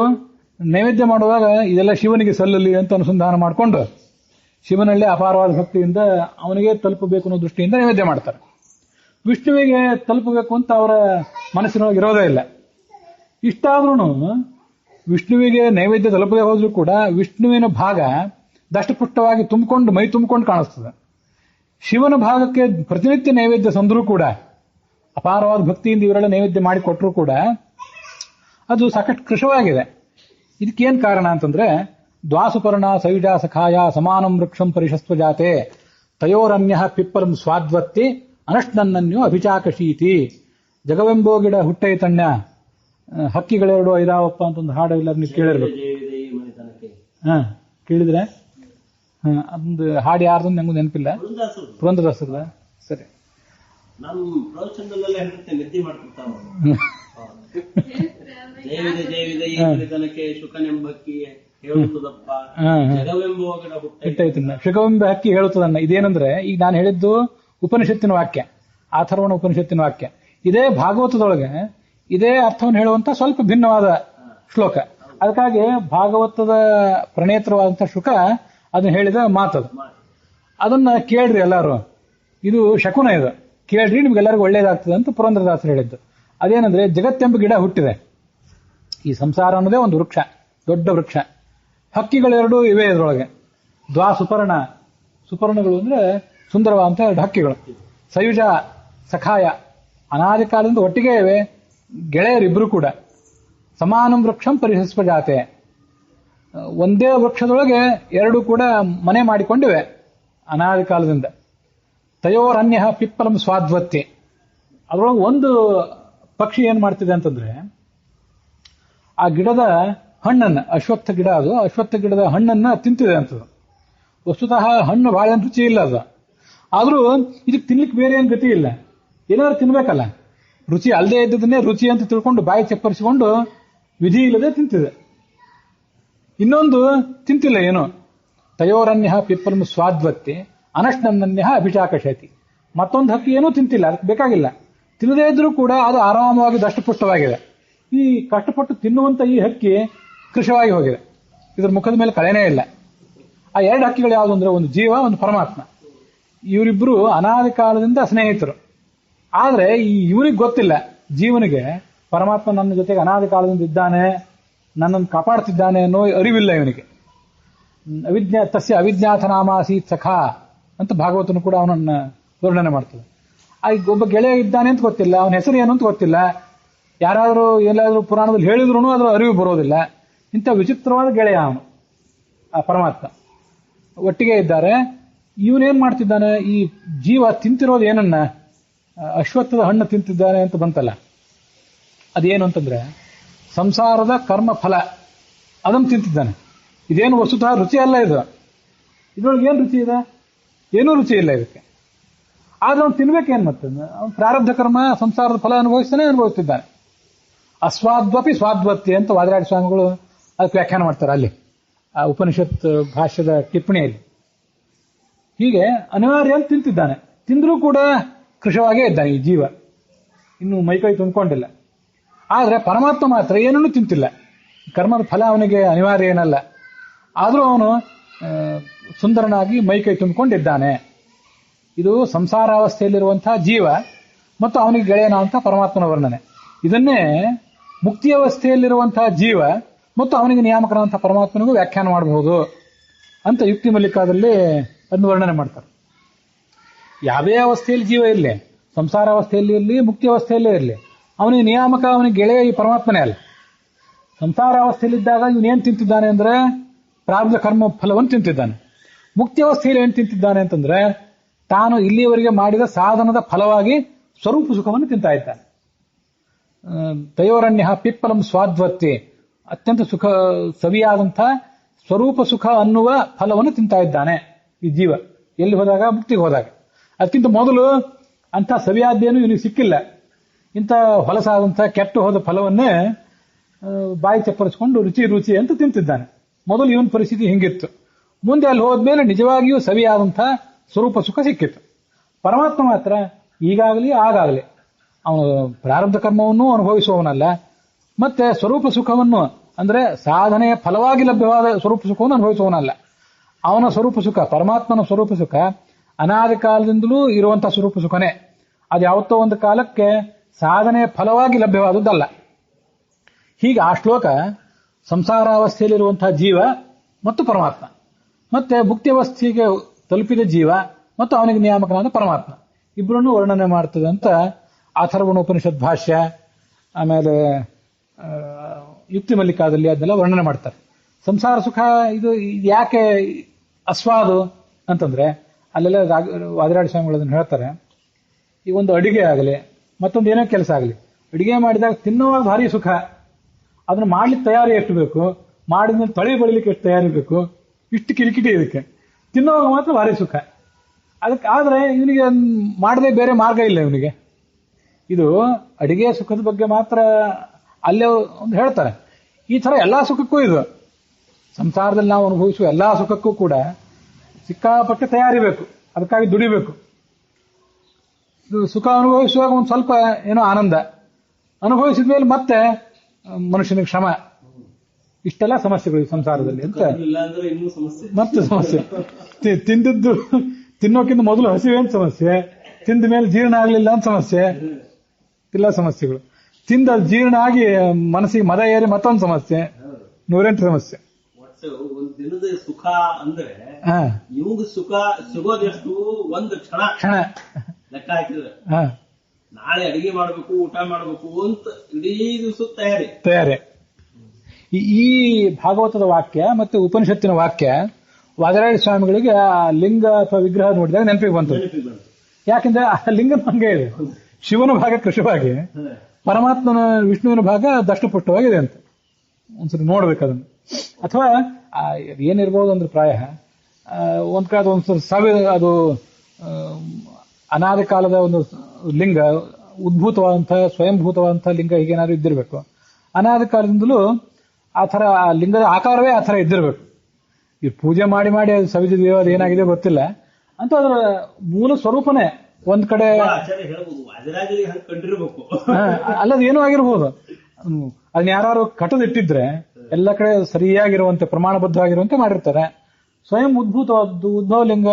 ನೈವೇದ್ಯ ಮಾಡುವಾಗ ಇದೆಲ್ಲ ಶಿವನಿಗೆ ಸಲ್ಲಲಿ ಅಂತ ಅನುಸಂಧಾನ ಮಾಡಿಕೊಂಡು ಶಿವನಲ್ಲಿ ಅಪಾರವಾದ ಭಕ್ತಿಯಿಂದ ಅವನಿಗೆ ತಲುಪಬೇಕು ಅನ್ನೋ ದೃಷ್ಟಿಯಿಂದ ನೈವೇದ್ಯ ಮಾಡ್ತಾರೆ. ವಿಷ್ಣುವಿಗೆ ತಲುಪಬೇಕು ಅಂತ ಅವರ ಮನಸ್ಸಿನೊಳಗೆ ಇರೋದೇ ಇಲ್ಲ. ಇಷ್ಟಾದ್ರೂ ವಿಷ್ಣುವಿಗೆ ನೈವೇದ್ಯ ತಲುಪದೆ ಹೋದ್ರೂ ಕೂಡ ವಿಷ್ಣುವಿನ ಭಾಗ ದಷ್ಟಪುಷ್ಟವಾಗಿ ತುಂಬಿಕೊಂಡು ಮೈ ತುಂಬಿಕೊಂಡು ಕಾಣಿಸ್ತದೆ. ಶಿವನ ಭಾಗಕ್ಕೆ ಪ್ರತಿನಿತ್ಯ ನೈವೇದ್ಯ ಸಂದ್ರೂ ಕೂಡ, ಅಪಾರವಾದ ಭಕ್ತಿಯಿಂದ ಇವರೆಲ್ಲ ನೈವೇದ್ಯ ಮಾಡಿ ಕೊಟ್ಟರೂ ಕೂಡ ಅದು ಸಾಕಷ್ಟು ಕೃಶವಾಗಿದೆ. ಇದಕ್ಕೇನ್ ಕಾರಣ ಅಂತಂದ್ರೆ, ದ್ವಾಸುಪರ್ಣ ಸಯುಜಾ ಸಖಾಯ ಸಮಾನಂ ವೃಕ್ಷಂ ಪರಿಶಸ್ವ ಜಾತೆ ತಯೋರನ್ಯ ಪಿಪ್ಪರಂ ಸ್ವಾದ್ವತ್ತಿ ಅನಷ್ಣನ್ನನ್ಯೋ ಅಭಿಚಾಕಶೀತಿ. ಜಗವೆಂಬೋ ಗಿಡ ಹುಟ್ಟೈತಣ್ಣ, ಹಕ್ಕಿಗಳೆರಡು ಐದಾವಪ್ಪ ಅಂತ ಒಂದು ಹಾಡು ಎಲ್ಲರೂ ನೀವು ಕೇಳಿರ್ಬೇಕು. ಕೇಳಿದ್ರೆ ಅದೊಂದು ಹಾಡು ಯಾರ್ದು ನಂಗೂ ನೆನಪಿಲ್ಲ. ಪುರಂದರದಾಸರದ. ಸರಿ, ಶುಕವೆಂಬ ಹಕ್ಕಿ ಹೇಳುತ್ತದನ್ನ. ಇದೇನಂದ್ರೆ, ಈಗ ನಾನು ಹೇಳಿದ್ದು ಉಪನಿಷತ್ತಿನ ವಾಕ್ಯ, ಅಥರ್ವಣ ಉಪನಿಷತ್ತಿನ ವಾಕ್ಯ. ಇದೇ ಭಾಗವತದೊಳಗೆ ಇದೇ ಅರ್ಥವನ್ನು ಹೇಳುವಂತ ಸ್ವಲ್ಪ ಭಿನ್ನವಾದ ಶ್ಲೋಕ. ಅದಕ್ಕಾಗಿ ಭಾಗವತದ ಪ್ರಣೇತ್ರವಾದಂತಹ ಶುಕ ಅದನ್ನ ಹೇಳಿದ ಮಾತದು. ಅದನ್ನ ಕೇಳ್ರಿ ಎಲ್ಲಾರು, ಇದು ಶಕುನ, ಇದು ಕೇಳ್ರಿ, ನಿಮ್ಗೆಲ್ಲರಿಗೂ ಒಳ್ಳೇದಾಗ್ತದೆ ಅಂತ ಪುರಂದರದಾಸರು ಹೇಳಿದ್ದು. ಅದೇನಂದ್ರೆ, ಜಗತ್ತೆಂಬ ಗಿಡ ಹುಟ್ಟಿದೆ. ಈ ಸಂಸಾರ ಅನ್ನೋದೇ ಒಂದು ವೃಕ್ಷ, ದೊಡ್ಡ ವೃಕ್ಷ. ಹಕ್ಕಿಗಳೆರಡು ಇವೆ ಇದರೊಳಗೆ. ದ್ವಾಸುಪರ್ಣ, ಸುಪರ್ಣಗಳು ಅಂದ್ರೆ ಸುಂದರವಾದಂತಹ 2 ಹಕ್ಕಿಗಳು. ಸಯುಜ ಸಖಾಯ, ಅನಾದಿ ಕಾಲದಿಂದ ಒಟ್ಟಿಗೆ ಇವೆ, ಗೆಳೆಯರಿಬ್ರು ಕೂಡ. ಸಮಾನಂ ವೃಕ್ಷಂ ಪರಿಶಸ್ವ ಜಾತೆ, ಒಂದೇ ವೃಕ್ಷದೊಳಗೆ 2 ಕೂಡ ಮನೆ ಮಾಡಿಕೊಂಡಿವೆ ಅನಾದಿ ಕಾಲದಿಂದ. ತಯೋರನ್ಯ ಪಿಪ್ಪಲಂ ಸ್ವಾದ್ವತ್ತಿ, ಅದರೊಳಗೆ ಒಂದು ಪಕ್ಷಿ ಏನ್ ಮಾಡ್ತಿದೆ ಅಂತಂದ್ರೆ, ಆ ಗಿಡದ ಹಣ್ಣನ್ನ, ಅಶ್ವತ್ಥ ಗಿಡ ಅದು, ಅಶ್ವತ್ಥ ಗಿಡದ ಹಣ್ಣನ್ನ ತಿಂತಿದೆ ಅಂತದ್ದು. ವಸ್ತುತಃ ಹಣ್ಣು ಬಹಳ ರುಚಿ ಇಲ್ಲ ಅದು, ಆದ್ರೂ ಇದಕ್ಕೆ ತಿನ್ಲಿಕ್ಕೆ ಬೇರೆ ಏನು ಗತಿ ಇಲ್ಲ, ಏನಾದ್ರು ತಿನ್ಬೇಕಲ್ಲ. ರುಚಿ ಅಲ್ಲದೆ ಇದ್ದದನ್ನೇ ರುಚಿ ಅಂತ ತಿಳ್ಕೊಂಡು ಬಾಯಿ ಚಪ್ಪರಿಸಿಕೊಂಡು ವಿಧಿ ಇಲ್ಲದೆ ತಿಂತಿದೆ. ಇನ್ನೊಂದು ತಿಂತಿಲ್ಲ ಏನು. ತಯೋರನ್ಯ ಪಿಪ್ಪಲಂ ಸ್ವಾದ್ವತ್ತಿ ಅನಷ್ಣನ್ನನ್ಯ ಅಭಿಚಾಕಶತಿ. ಮತ್ತೊಂದು ಹಕ್ಕಿ ಏನೂ ತಿಂತಿಲ್ಲ, ಅದಕ್ಕೆ ಬೇಕಾಗಿಲ್ಲ. ತಿನ್ನದೇ ಇದ್ರೂ ಕೂಡ ಅದು ಆರಾಮವಾಗಿ ದಷ್ಟಪುಷ್ಟವಾಗಿದೆ. ಈ ಕಷ್ಟಪಟ್ಟು ತಿನ್ನುವಂತ ಈ ಹಕ್ಕಿ ಕೃಶವಾಗಿ ಹೋಗಿದೆ, ಇದ್ರ ಮುಖದ ಮೇಲೆ ಕಳೆನೇ ಇಲ್ಲ. ಆ 2 ಹಕ್ಕಿಗಳು ಯಾವುದು ಅಂದ್ರೆ, ಒಂದು ಜೀವ, ಒಂದು ಪರಮಾತ್ಮ. ಇವರಿಬ್ರು ಅನಾದಿ ಕಾಲದಿಂದ ಸ್ನೇಹಿತರು. ಆದ್ರೆ ಇವನಿಗೆ ಗೊತ್ತಿಲ್ಲ, ಜೀವನಿಗೆ ಪರಮಾತ್ಮ ನನ್ನ ಜೊತೆಗೆ ಅನಾದಿ ಕಾಲದಿಂದ ಇದ್ದಾನೆ, ನನ್ನನ್ನು ಕಾಪಾಡ್ತಿದ್ದಾನೆ ಅನ್ನೋ ಅರಿವಿಲ್ಲ ಇವನಿಗೆ. ತಸ್ಯ ಅವಿಜ್ಞಾತ ನಾಮಾಸೀತ್ ಸಖಾ ಅಂತ ಭಾಗವತನು ಕೂಡ ಅವನನ್ನ ವರ್ಣನೆ ಮಾಡ್ತದೆ. ಒಬ್ಬ ಗೆಳೆಯ ಇದ್ದಾನೆ ಅಂತ ಗೊತ್ತಿಲ್ಲ, ಅವನ ಹೆಸರು ಏನು ಅಂತ ಗೊತ್ತಿಲ್ಲ. ಯಾರಾದರೂ ಎಲ್ಲಾದ್ರೂ ಪುರಾಣದಲ್ಲಿ ಹೇಳಿದ್ರು ಅದರ ಅರಿವು ಬರೋದಿಲ್ಲ. ಇಂಥ ವಿಚಿತ್ರವಾದ ಗೆಳೆಯ ಅವನು, ಆ ಪರಮಾತ್ಮ. ಒಟ್ಟಿಗೆ ಇದ್ದಾರೆ. ಇವನೇನ್ ಮಾಡ್ತಿದ್ದಾನೆ, ಈ ಜೀವ ತಿಂತಿರೋದು ಏನನ್ನ, ಅಶ್ವತ್ಥದ ಹಣ್ಣು ತಿಂತಿದ್ದಾನೆ ಅಂತ ಬಂತಲ್ಲ, ಅದೇನು ಅಂತಂದ್ರೆ ಸಂಸಾರದ ಕರ್ಮ ಫಲ, ಅದನ್ನು ತಿಂತಿದ್ದಾನೆ. ಇದೇನು ವಸ್ತುತಃ ರುಚಿ ಅಲ್ಲ ಇದು. ಇದ್ರೊಳಗೆ ಏನು ರುಚಿ ಇದೆ? ಏನೂ ರುಚಿ ಇಲ್ಲ ಇದಕ್ಕೆ. ಆದ್ರೆ ಅವ್ನು ತಿನ್ಬೇಕೇನು ಮತ್ತೆ, ಅವ್ನು ಪ್ರಾರಬ್ಧ ಕರ್ಮ ಸಂಸಾರದ ಫಲ ಅನುಭವಿಸ್ತಿದ್ದಾನೆ. ಅಸ್ವಾದ್ವಪಿ ಸ್ವಾದ್ವತ್ತಿ ಅಂತ ವಾದಿರಾಜ ಸ್ವಾಮಿಗಳು ಅದಕ್ಕೆ ವ್ಯಾಖ್ಯಾನ ಮಾಡ್ತಾರೆ ಅಲ್ಲಿ, ಆ ಉಪನಿಷತ್ ಭಾಷ್ಯದ ಟಿಪ್ಪಣಿಯಲ್ಲಿ. ಹೀಗೆ ಅನಿವಾರ್ಯ ಅಂತ ತಿಂತಿದ್ದಾನೆ. ತಿಂದ್ರೂ ಕೂಡ ಕೃಶವಾಗೇ ಇದ್ದಾನೆ ಈ ಜೀವ, ಇನ್ನು ಮೈಕೈ ತುಂಬಿಕೊಂಡಿಲ್ಲ. ಆದ್ರೆ ಪರಮಾತ್ಮ ಮಾತ್ರ ಏನನ್ನೂ ತಿಂತಿಲ್ಲ. ಕರ್ಮದ ಫಲ ಅವನಿಗೆ ಅನಿವಾರ್ಯ ಏನಲ್ಲ, ಆದರೂ ಅವನು ಸುಂದರನಾಗಿ ಮೈಕೈ ತುಂಬಿಕೊಂಡಿದ್ದಾನೆ. ಇದು ಸಂಸಾರಾವಸ್ಥೆಯಲ್ಲಿರುವಂತಹ ಜೀವ ಮತ್ತು ಅವನಿಗೆ ಗೆಳೆಯನಾದಂತಹ ಪರಮಾತ್ಮನ ವರ್ಣನೆ. ಇದನ್ನೇ ಮುಕ್ತಿಯವಸ್ಥೆಯಲ್ಲಿರುವಂತಹ ಜೀವ ಮತ್ತು ಅವನಿಗೆ ನಿಯಾಮಕನಾದಂತಹ ಪರಮಾತ್ಮನಿಗೂ ವ್ಯಾಖ್ಯಾನ ಮಾಡಬಹುದು ಅಂತ ಯುಕ್ತಿ ಮಲ್ಲಿಕಾದಲ್ಲಿ ಅದನ್ನು ವರ್ಣನೆ ಮಾಡ್ತಾರೆ. ಯಾವುದೇ ಅವಸ್ಥೆಯಲ್ಲಿ ಜೀವ ಇರಲಿ, ಸಂಸಾರಾವಸ್ಥೆಯಲ್ಲಿ ಇರಲಿ, ಮುಕ್ತಿ ಅವಸ್ಥೆಯಲ್ಲೇ ಇರಲಿ, ಅವನಿಗೆ ನಿಯಾಮಕ, ಅವನಿಗೆ ಗೆಳೆಯ ಈ ಪರಮಾತ್ಮನೇ ಅಲ್ಲ. ಸಂಸಾರಾವಸ್ಥೆಯಲ್ಲಿದ್ದಾಗ ಇವನೇನು ತಿಂತಿದ್ದಾನೆ ಅಂದ್ರೆ ಪ್ರಾರಬ್ಧ ಕರ್ಮ ಫಲವನ್ನು ತಿಂತಿದ್ದಾನೆ. ಮುಕ್ತಿಯವಸ್ಥೆಯಲ್ಲಿ ಏನು ತಿಂತಿದ್ದಾನೆ ಅಂತಂದ್ರೆ ತಾನು ಇಲ್ಲಿಯವರೆಗೆ ಮಾಡಿದ ಸಾಧನದ ಫಲವಾಗಿ ಸ್ವರೂಪ ಸುಖವನ್ನು ತಿಂತಾ ಇದ್ದಾನೆ. ತಯೋರಣ್ಯ ಪಿಪ್ಪಲಂ ಸ್ವಾದ್ವತ್ತಿ, ಅತ್ಯಂತ ಸುಖ ಸವಿಯಾದಂತಹ ಸ್ವರೂಪ ಸುಖ ಅನ್ನುವ ಫಲವನ್ನು ತಿಂತಾ ಇದ್ದಾನೆ ಈ ಜೀವ ಎಲ್ಲಿ ಹೋದಾಗ, ಮುಕ್ತಿಗೆ ಹೋದಾಗ. ಅದಕ್ಕಿಂತ ಮೊದಲು ಅಂಥ ಸವಿಯಾದ್ದೇನು ಇವನಿಗೆ ಸಿಕ್ಕಿಲ್ಲ. ಇಂಥ ಹೊಲಸಾದಂತಹ ಕೆಟ್ಟು ಹೋದ ಫಲವನ್ನೇ ಬಾಯಿ ಚಪ್ಪರಿಸ್ಕೊಂಡು ರುಚಿ ರುಚಿ ಅಂತ ತಿಂತಿದ್ದಾನೆ. ಮೊದಲು ಇವನ ಪರಿಸ್ಥಿತಿ ಹಿಂಗಿತ್ತು. ಮುಂದೆ ಅಲ್ಲಿ ಹೋದ್ಮೇಲೆ ನಿಜವಾಗಿಯೂ ಸವಿಯಾದಂತಹ ಸ್ವರೂಪ ಸುಖ ಸಿಕ್ಕಿತ್ತು. ಪರಮಾತ್ಮ ಮಾತ್ರ ಈಗಾಗಲಿ ಆಗಾಗಲಿ ಅವನು ಪ್ರಾರಬ್ಧ ಕರ್ಮವನ್ನು ಅನುಭವಿಸುವವನಲ್ಲ, ಮತ್ತೆ ಸ್ವರೂಪ ಸುಖವನ್ನು ಅಂದ್ರೆ ಸಾಧನೆಯ ಫಲವಾಗಿ ಲಭ್ಯವಾದ ಸ್ವರೂಪ ಸುಖವನ್ನು ಅನುಭವಿಸುವವನಲ್ಲ. ಅವನ ಸ್ವರೂಪ ಸುಖ, ಪರಮಾತ್ಮನ ಸ್ವರೂಪ ಸುಖ ಅನಾದಿ ಕಾಲದಿಂದಲೂ ಇರುವಂತಹ ಸ್ವರೂಪ ಸುಖನೇ. ಅದು ಯಾವತ್ತೋ ಒಂದು ಕಾಲಕ್ಕೆ ಸಾಧನೆಯ ಫಲವಾಗಿ ಲಭ್ಯವಾದದ್ದಲ್ಲ. ಹೀಗೆ ಆ ಶ್ಲೋಕ ಸಂಸಾರಾವಸ್ಥೆಯಲ್ಲಿರುವಂತಹ ಜೀವ ಮತ್ತು ಪರಮಾತ್ಮ, ಮತ್ತೆ ಮುಕ್ತಿಯವಸ್ಥೆಗೆ ತಲುಪಿದ ಜೀವ ಮತ್ತು ಅವನಿಗೆ ನಿಯಾಮಕನಾದ ಪರಮಾತ್ಮ ಇಬ್ಬರನ್ನು ವರ್ಣನೆ ಮಾಡ್ತದೆ ಅಂತ ಅಥರ್ವಣ ಉಪನಿಷತ್ ಭಾಷ್ಯ, ಆಮೇಲೆ ಯುಕ್ತಿ ಮಲ್ಲಿಕಾದಲ್ಲಿ ಅದನ್ನೆಲ್ಲ ವರ್ಣನೆ ಮಾಡ್ತಾರೆ. ಸಂಸಾರ ಸುಖ ಇದು ಯಾಕೆ ಅಸ್ವಾದು ಅಂತಂದ್ರೆ ಅಲ್ಲೆಲ್ಲ ವಾದಿರಾಜ ಸ್ವಾಮಿಗಳು ಅದನ್ನು ಹೇಳ್ತಾರೆ. ಈ ಒಂದು ಅಡಿಗೆ ಆಗಲಿ ಮತ್ತೊಂದು ಏನೋ ಕೆಲಸ ಆಗಲಿ, ಅಡಿಗೆ ಮಾಡಿದಾಗ ತಿನ್ನುವಾಗ ಭಾರಿ ಸುಖ, ಅದನ್ನು ಮಾಡ್ಲಿಕ್ಕೆ ತಯಾರಿ ಎಷ್ಟು ಬೇಕು, ಮಾಡಿದ್ಮೇಲೆ ತಳಿ ಬಳಿಲಿಕ್ಕೆ ಎಷ್ಟು ತಯಾರಿ ಬೇಕು, ಇಷ್ಟು ಕಿರಿಕಿಟಿ ಇದಕ್ಕೆ. ತಿನ್ನುವಾಗ ಮಾತ್ರ ಭಾರಿ ಸುಖ. ಅದಕ್ಕೆ ಆದ್ರೆ ಇವನಿಗೆ ಮಾಡದೆ ಬೇರೆ ಮಾರ್ಗ ಇಲ್ಲ ಇವನಿಗೆ. ಇದು ಅಡಿಗೆ ಸುಖದ ಬಗ್ಗೆ ಮಾತ್ರ ಅಲ್ಲೇ ಒಂದು ಹೇಳ್ತಾರೆ. ಈ ತರ ಎಲ್ಲಾ ಸುಖಕ್ಕೂ ಇದು ಸಂಸಾರದಲ್ಲಿ ನಾವು ಅನುಭವಿಸುವ ಎಲ್ಲಾ ಸುಖಕ್ಕೂ ಕೂಡ ಸಿಕ್ಕಾಪಟ್ಟೆ ತಯಾರಿ ಬೇಕು, ಅದಕ್ಕಾಗಿ ದುಡಿಬೇಕು. ಸುಖ ಅನುಭವಿಸುವಾಗ ಒಂದು ಸ್ವಲ್ಪ ಏನೋ ಆನಂದ, ಅನುಭವಿಸಿದ ಮೇಲೆ ಮತ್ತೆ ಮನುಷ್ಯನಿಗೆ ಶ್ರಮ. ಇಷ್ಟೆಲ್ಲ ಸಮಸ್ಯೆಗಳು ಸಂಸಾರದಲ್ಲಿ ಅಂತ ಮತ್ತೆ ಸಮಸ್ಯೆ. ತಿಂದದ್ದು ತಿನ್ನೋಕ್ಕಿಂತ ಮೊದಲು ಹಸಿವೇನ್ ಸಮಸ್ಯೆ, ತಿಂದ ಮೇಲೆ ಜೀರ್ಣ ಆಗ್ಲಿಲ್ಲ ಅಂತ ಸಮಸ್ಯೆ, ಇಲ್ಲ ಸಮಸ್ಯೆಗಳು. ತಿಂದ ಜೀರ್ಣ ಆಗಿ ಮನಸ್ಸಿಗೆ ಮದ ಏರಿ ಮತ್ತೊಂದು ಸಮಸ್ಯೆ, 108 ಸಮಸ್ಯೆ. ಒಂದು ದಿನದ ಸುಖ ಅಂದ್ರೆ ಇವಾಗ ಸುಖ ಸಿಗೋದೆಷ್ಟು ಒಂದು ಕ್ಷಣ ಕ್ಷಣ ಲೆಕ್ಕ ಹಾಕಿದ್ರೆ ನಾಳೆ ಅಡಿಗೆ ಮಾಡ್ಬೇಕು, ಊಟ ಮಾಡ್ಬೇಕು ಅಂತ ಇಡೀ ದಿವಸ ತಯಾರಿ. ಈ ಭಾಗವತದ ವಾಕ್ಯ ಮತ್ತೆ ಉಪನಿಷತ್ತಿನ ವಾಕ್ಯ ವಾದರಾಜ ಸ್ವಾಮಿಗಳಿಗೆ ಆ ಲಿಂಗ ಅಥವಾ ವಿಗ್ರಹ ನೋಡಿದಾಗ ನೆನಪಿಗೆ ಬಂತು. ಯಾಕೆಂದ್ರೆ ಆ ಲಿಂಗನ ಹಂಗೆ ಇದೆ, ಶಿವನ ಭಾಗ ಕೃಷಿವಾಗಿ, ಪರಮಾತ್ಮನ ವಿಷ್ಣುವಿನ ಭಾಗ ದಷ್ಟಪುಷ್ಟವಾಗಿದೆ ಅಂತ ಒಂದ್ಸರಿ ನೋಡ್ಬೇಕದನ್ನು. ಅಥವಾ ಏನಿರ್ಬೋದು ಅಂದ್ರೆ ಪ್ರಾಯ ಒಂದ್ ಕಡೆ ಒಂದ್ಸರಿ ಅದು ಅನಾದಿ ಕಾಲದ ಒಂದು ಲಿಂಗ, ಉದ್ಭೂತವಾದಂತಹ ಸ್ವಯಂಭೂತವಾದಂತಹ ಲಿಂಗ ಹೀಗೇನಾದ್ರು ಇದ್ದಿರ್ಬೇಕು. ಅನಾದಿ ಕಾಲದಿಂದಲೂ ಆ ಥರ ಆ ಲಿಂಗದ ಆಕಾರವೇ ಆ ಥರ ಇದ್ದಿರ್ಬೇಕು. ಈ ಪೂಜೆ ಮಾಡಿ ಮಾಡಿ ಅದು ಸವಿದಿದೆಯೋ ಅದು ಏನಾಗಿದೆ ಗೊತ್ತಿಲ್ಲ ಅಂತ ಅದರ ಮೂಲ ಸ್ವರೂಪನೇ ಒಂದ್ ಕಡೆ ಅಲ್ಲದ ಏನೂ ಆಗಿರ್ಬೋದು. ಅದನ್ನ ಯಾರು ಕಟ್ಟದಿಟ್ಟಿದ್ರೆ ಎಲ್ಲ ಕಡೆ ಸರಿಯಾಗಿರುವಂತೆ ಪ್ರಮಾಣಬದ್ಧವಾಗಿರುವಂತೆ ಮಾಡಿರ್ತಾರೆ. ಸ್ವಯಂ ಉದ್ಭೂತವಾದ್ದು ಉದ್ಭವ ಲಿಂಗ,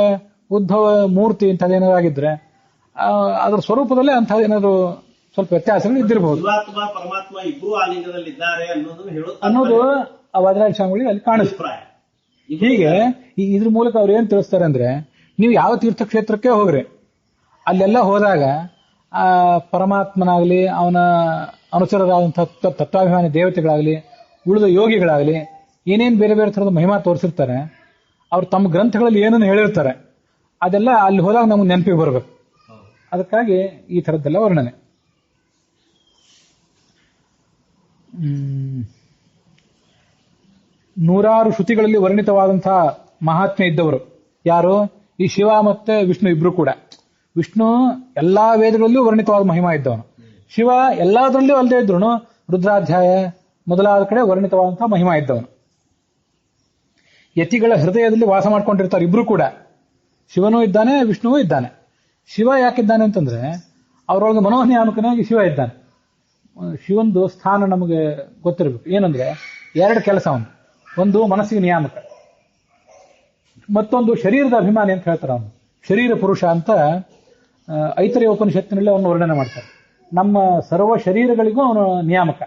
ಉದ್ಭವ ಮೂರ್ತಿ ಇಂಥದ್ದೇನಾದ್ರು ಆಗಿದ್ರೆ ಅದರ ಸ್ವರೂಪದಲ್ಲೇ ಅಂಥದ್ದೇನಾದ್ರು ಸ್ವಲ್ಪ ವ್ಯತ್ಯಾಸಗಳು ಇದ್ದಿರಬಹುದು ಪರಮಾತ್ಮ ಇಬ್ರು ಆ ಲಿಂಗದಲ್ಲಿ ಇದ್ದಾರೆ ಅನ್ನೋದು ಆ ವಾದರಾಜ ಸ್ವಾಮಿಗಳಿಗೆ ಅಲ್ಲಿ ಕಾಣಿಸ್ತಾರೆ. ಹೀಗೆ ಇದ್ರ ಮೂಲಕ ಅವ್ರು ಏನ್ ತಿಳಿಸ್ತಾರೆ ಅಂದ್ರೆ, ನೀವು ಯಾವ ತೀರ್ಥಕ್ಷೇತ್ರಕ್ಕೆ ಹೋಗ್ರಿ, ಅಲ್ಲೆಲ್ಲ ಹೋದಾಗ ಆ ಪರಮಾತ್ಮನಾಗ್ಲಿ, ಅವನ ಅನುಚರರಾದಂತಹ ತತ್ವಾಭಿಮಾನಿ ದೇವತೆಗಳಾಗ್ಲಿ, ಉಳಿದ ಯೋಗಿಗಳಾಗ್ಲಿ ಏನೇನ್ ಬೇರೆ ಬೇರೆ ತರದ ಮಹಿಮಾ ತೋರಿಸಿರ್ತಾರೆ, ಅವ್ರು ತಮ್ಮ ಗ್ರಂಥಗಳಲ್ಲಿ ಏನನ್ನು ಹೇಳಿರ್ತಾರೆ, ಅದೆಲ್ಲ ಅಲ್ಲಿ ಹೋದಾಗ ನಮ್ಗೆ ನೆನಪಿಗೆ ಬರಬೇಕು. ಅದಕ್ಕಾಗಿ ಈ ಥರದ್ದೆಲ್ಲ ವರ್ಣನೆ. ನೂರಾರು ಶ್ರುತಿಗಳಲ್ಲಿ ವರ್ಣಿತವಾದಂತಹ ಮಹಾತ್ಮೆ ಇದ್ದವರು ಯಾರು? ಈ ಶಿವ ಮತ್ತೆ ವಿಷ್ಣು ಇಬ್ರು ಕೂಡ. ವಿಷ್ಣು ಎಲ್ಲಾ ವೇದಗಳಲ್ಲೂ ವರ್ಣಿತವಾದ ಮಹಿಮಾ ಇದ್ದವನು. ಶಿವ ಎಲ್ಲದರಲ್ಲೂ ಅಲ್ಲದೆ ಇದ್ರು ರುದ್ರಾಧ್ಯಾಯ ಮೊದಲಾದ ಕಡೆ ವರ್ಣಿತವಾದಂತಹ ಮಹಿಮಾ ಇದ್ದವನು. ಯತಿಗಳ ಹೃದಯದಲ್ಲಿ ವಾಸ ಮಾಡ್ಕೊಂಡಿರ್ತಾರೆ ಇಬ್ರು ಕೂಡ. ಶಿವನೂ ಇದ್ದಾನೆ, ವಿಷ್ಣುವೂ ಇದ್ದಾನೆ. ಶಿವ ಯಾಕಿದ್ದಾನೆ ಅಂತಂದ್ರೆ ಅವರೊಳಗೆ ಮನೋನಿಯಾಮಕನಾಗಿ ಶಿವ ಇದ್ದಾನೆ. ಶಿವಂದು ಸ್ಥಾನ ನಮಗೆ ಗೊತ್ತಿರಬೇಕು. ಏನಂದ್ರೆ ಎರಡು ಕೆಲಸ ಅವನು. ಒಂದು ಮನಸ್ಸಿಗೆ ನಿಯಾಮಕ, ಮತ್ತೊಂದು ಶರೀರದ ಅಭಿಮಾನಿ ಅಂತ ಹೇಳ್ತಾರೆ. ಅವನು ಶರೀರ ಪುರುಷ ಅಂತ ಐತರೇಯ ಉಪನಿಷತ್ತಿನಲ್ಲಿ ಅವನು ವರ್ಣನೆ ಮಾಡ್ತಾರೆ. ನಮ್ಮ ಸರ್ವ ಶರೀರಗಳಿಗೂ ಅವನು ನಿಯಾಮಕ,